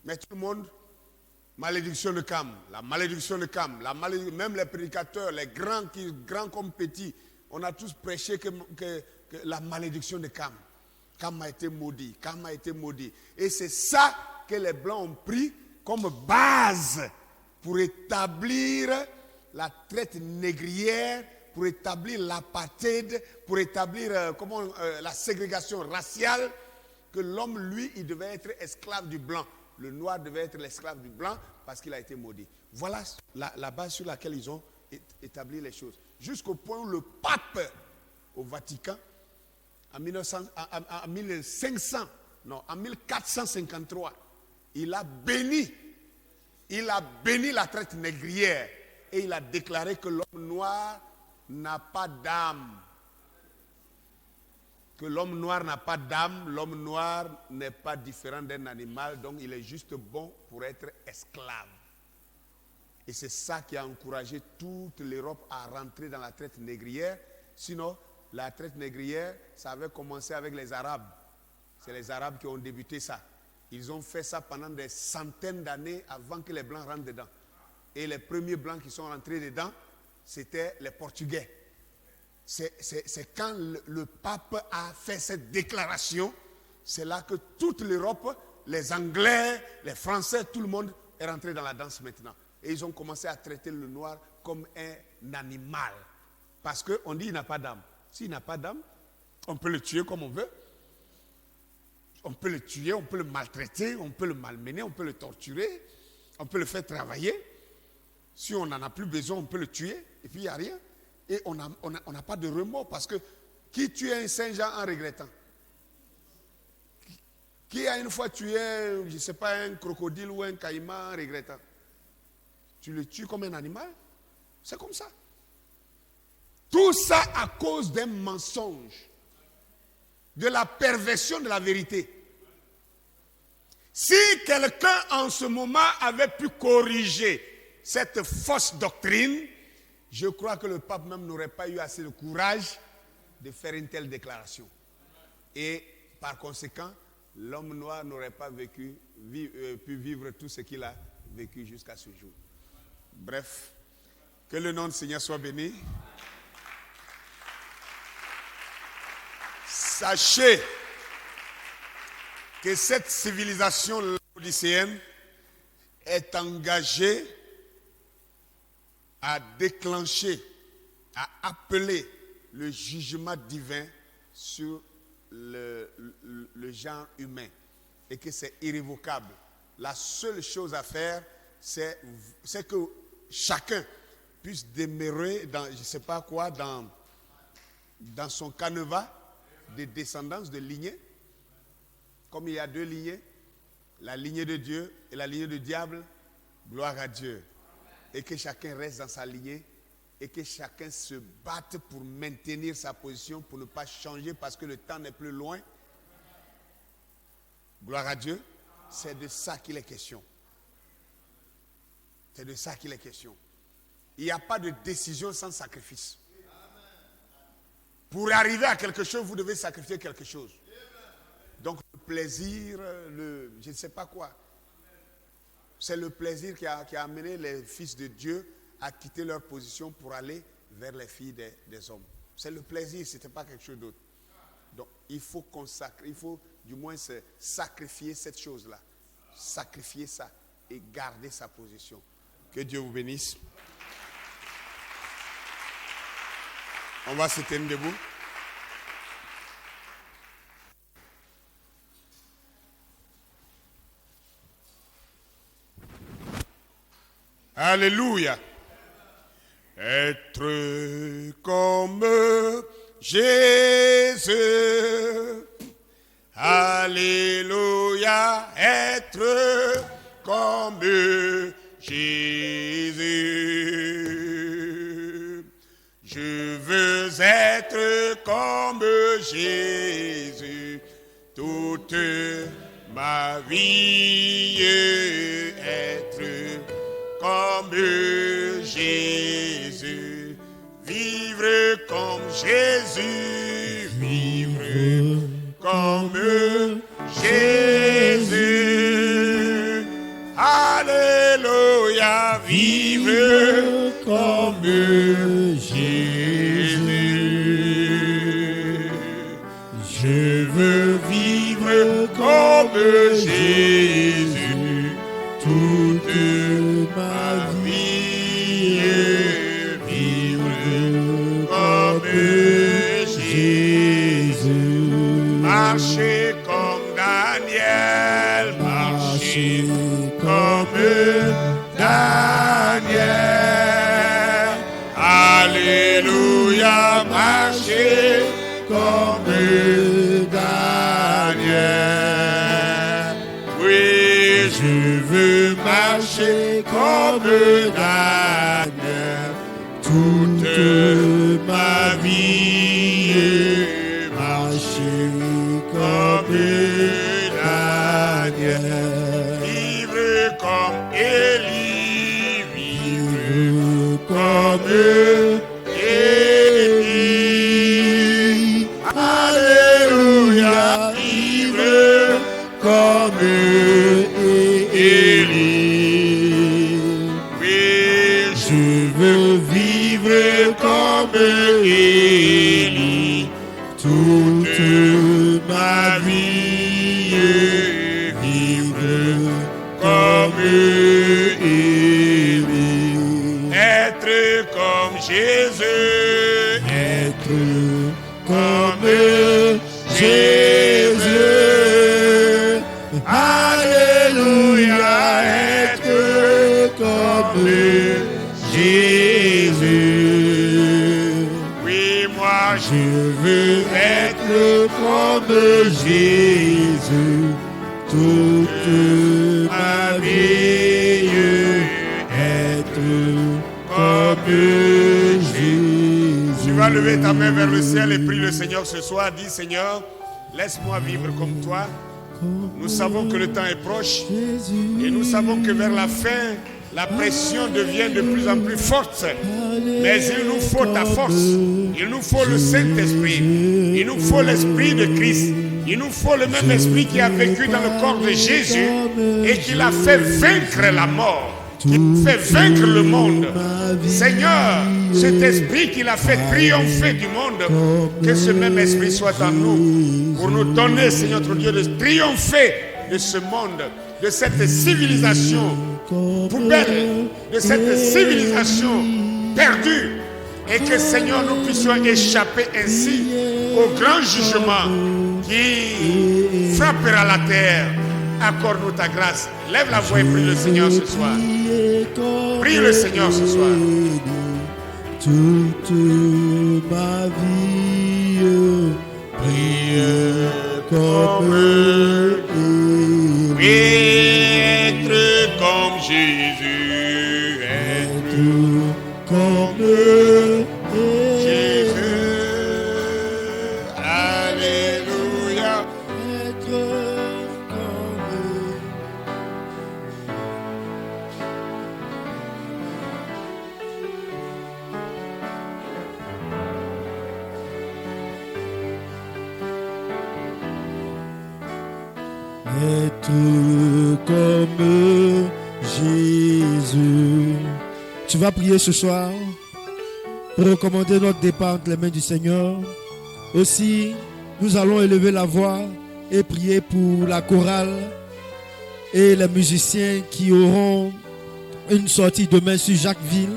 Mais tout le monde, malédiction de Cam, la malédiction de Cam, même les prédicateurs, les grands comme petits, on a tous prêché que la malédiction de Cam. Cam a été maudit, Cam a été maudit. Et c'est ça que les Blancs ont pris comme base pour établir la traite négrière, pour établir l'apartheid, pour établir la ségrégation raciale, que l'homme, lui, il devait être esclave du blanc. Le noir devait être l'esclave du blanc parce qu'il a été maudit. Voilà la base sur laquelle ils ont établi les choses. Jusqu'au point où le pape au Vatican, en 1453, il a béni la traite négrière et il a déclaré que l'homme noir n'a pas d'âme. Que l'homme noir n'a pas d'âme, l'homme noir n'est pas différent d'un animal, donc il est juste bon pour être esclave. Et c'est ça qui a encouragé toute l'Europe à rentrer dans la traite négrière. Sinon, la traite négrière, ça avait commencé avec les Arabes. C'est les Arabes qui ont débuté ça. Ils ont fait ça pendant des centaines d'années avant que les Blancs rentrent dedans. Et les premiers Blancs qui sont rentrés dedans, c'était les Portugais. C'est quand le pape a fait cette déclaration, c'est là que toute l'Europe, les Anglais, les Français, tout le monde est rentré dans la danse maintenant. Et ils ont commencé à traiter le noir comme un animal. Parce qu'on dit qu'il n'a pas d'âme. S'il n'a pas d'âme, on peut le tuer comme on veut. On peut le tuer, on peut le maltraiter, on peut le malmener, on peut le torturer, on peut le faire travailler. Si on n'en a plus besoin, on peut le tuer, et puis il n'y a rien. Et on n'a pas de remords, parce que qui tue un Saint-Jean en regrettant? Qui a une fois tué, je ne sais pas, un crocodile ou un caïman en regrettant? Tu le tues comme un animal? C'est comme ça. Tout ça à cause d'un mensonge, de la perversion de la vérité. Si quelqu'un en ce moment avait pu corriger cette fausse doctrine, je crois que le pape même n'aurait pas eu assez de courage de faire une telle déclaration. Et par conséquent, l'homme noir n'aurait pas pu vivre tout ce qu'il a vécu jusqu'à ce jour. Bref, que le nom du Seigneur soit béni. Sachez que cette civilisation laodicéenne est engagée à déclencher, à appeler le jugement divin sur le genre humain et que c'est irrévocable. La seule chose à faire, c'est que chacun puisse demeurer dans, je ne sais pas quoi, dans son canevas de descendance, de lignée. Comme il y a 2 lignées, la lignée de Dieu et la lignée du diable, gloire à Dieu. Et que chacun reste dans sa lignée et que chacun se batte pour maintenir sa position, pour ne pas changer parce que le temps n'est plus loin. Gloire à Dieu. C'est de ça qu'il est question. C'est de ça qu'il est question. Il n'y a pas de décision sans sacrifice. Pour arriver à quelque chose, vous devez sacrifier quelque chose. Donc le plaisir, je ne sais pas quoi. C'est le plaisir qui a amené les fils de Dieu à quitter leur position pour aller vers les filles des hommes. C'est le plaisir, ce n'était pas quelque chose d'autre. Donc il faut consacrer, il faut du moins sacrifier cette chose-là. Sacrifier ça et garder sa position. Que Dieu vous bénisse. On va se tenir debout. Alléluia. Être comme Jésus. Alléluia. Être comme Jésus. Je veux être comme Jésus toute ma vie, être comme Jésus, vivre comme Jésus, vivre comme Jésus. Alléluia, vivre comme Jésus. Je veux vivre comme Jésus toute ma vie, vivre comme Jésus. Marcher comme Daniel, marcher comme Daniel. Alléluia, marcher comme Daniel. Oui, je veux marcher comme Daniel toute ma vie, marcher comme Daniel. Vivre comme Élie, vivre comme Élie. Alléluia, vivre comme Élie. Oui, je veux vivre comme Élie toute ma vie, vivre comme Élie. Être comme Jésus, être comme Jésus. Alléluia, être comme Jésus. Oui, moi je veux être comme Jésus toute ma vie, être comme Jésus. Tu vas lever ta main vers le ciel et prie le Seigneur ce soir. Dis Seigneur, laisse-moi vivre comme toi. Nous savons que le temps est proche et nous savons que vers la fin, la pression devient de plus en plus forte. Mais il nous faut ta force. Il nous faut le Saint-Esprit. Il nous faut l'Esprit de Christ. Il nous faut le même Esprit qui a vécu dans le corps de Jésus et qui l'a fait vaincre la mort, qui fait vaincre le monde. Seigneur, cet Esprit qui l'a fait triompher du monde, que ce même Esprit soit en nous pour nous donner, Seigneur notre Dieu, de triompher de ce monde, de cette civilisation poubelle, de cette civilisation perdue, et que, Seigneur, nous puissions échapper ainsi au grand jugement qui frappera la terre. Accorde-nous ta grâce. Lève la voix et prie le Seigneur ce soir. Prie le Seigneur ce soir. Toute ma vie, prie comme être comme Jésus, être comme Jésus. Alléluia. être comme être comme Jésus. Tu vas prier ce soir pour recommander notre départ entre les mains du Seigneur. Aussi, nous allons élever la voix et prier pour la chorale et les musiciens qui auront une sortie demain sur Jacquesville.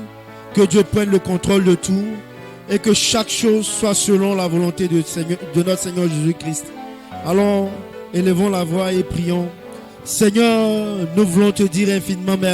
Que Dieu prenne le contrôle de tout et que chaque chose soit selon la volonté de notre Seigneur Jésus-Christ. Allons, élevons la voix et prions. Seigneur, nous voulons te dire infiniment merci.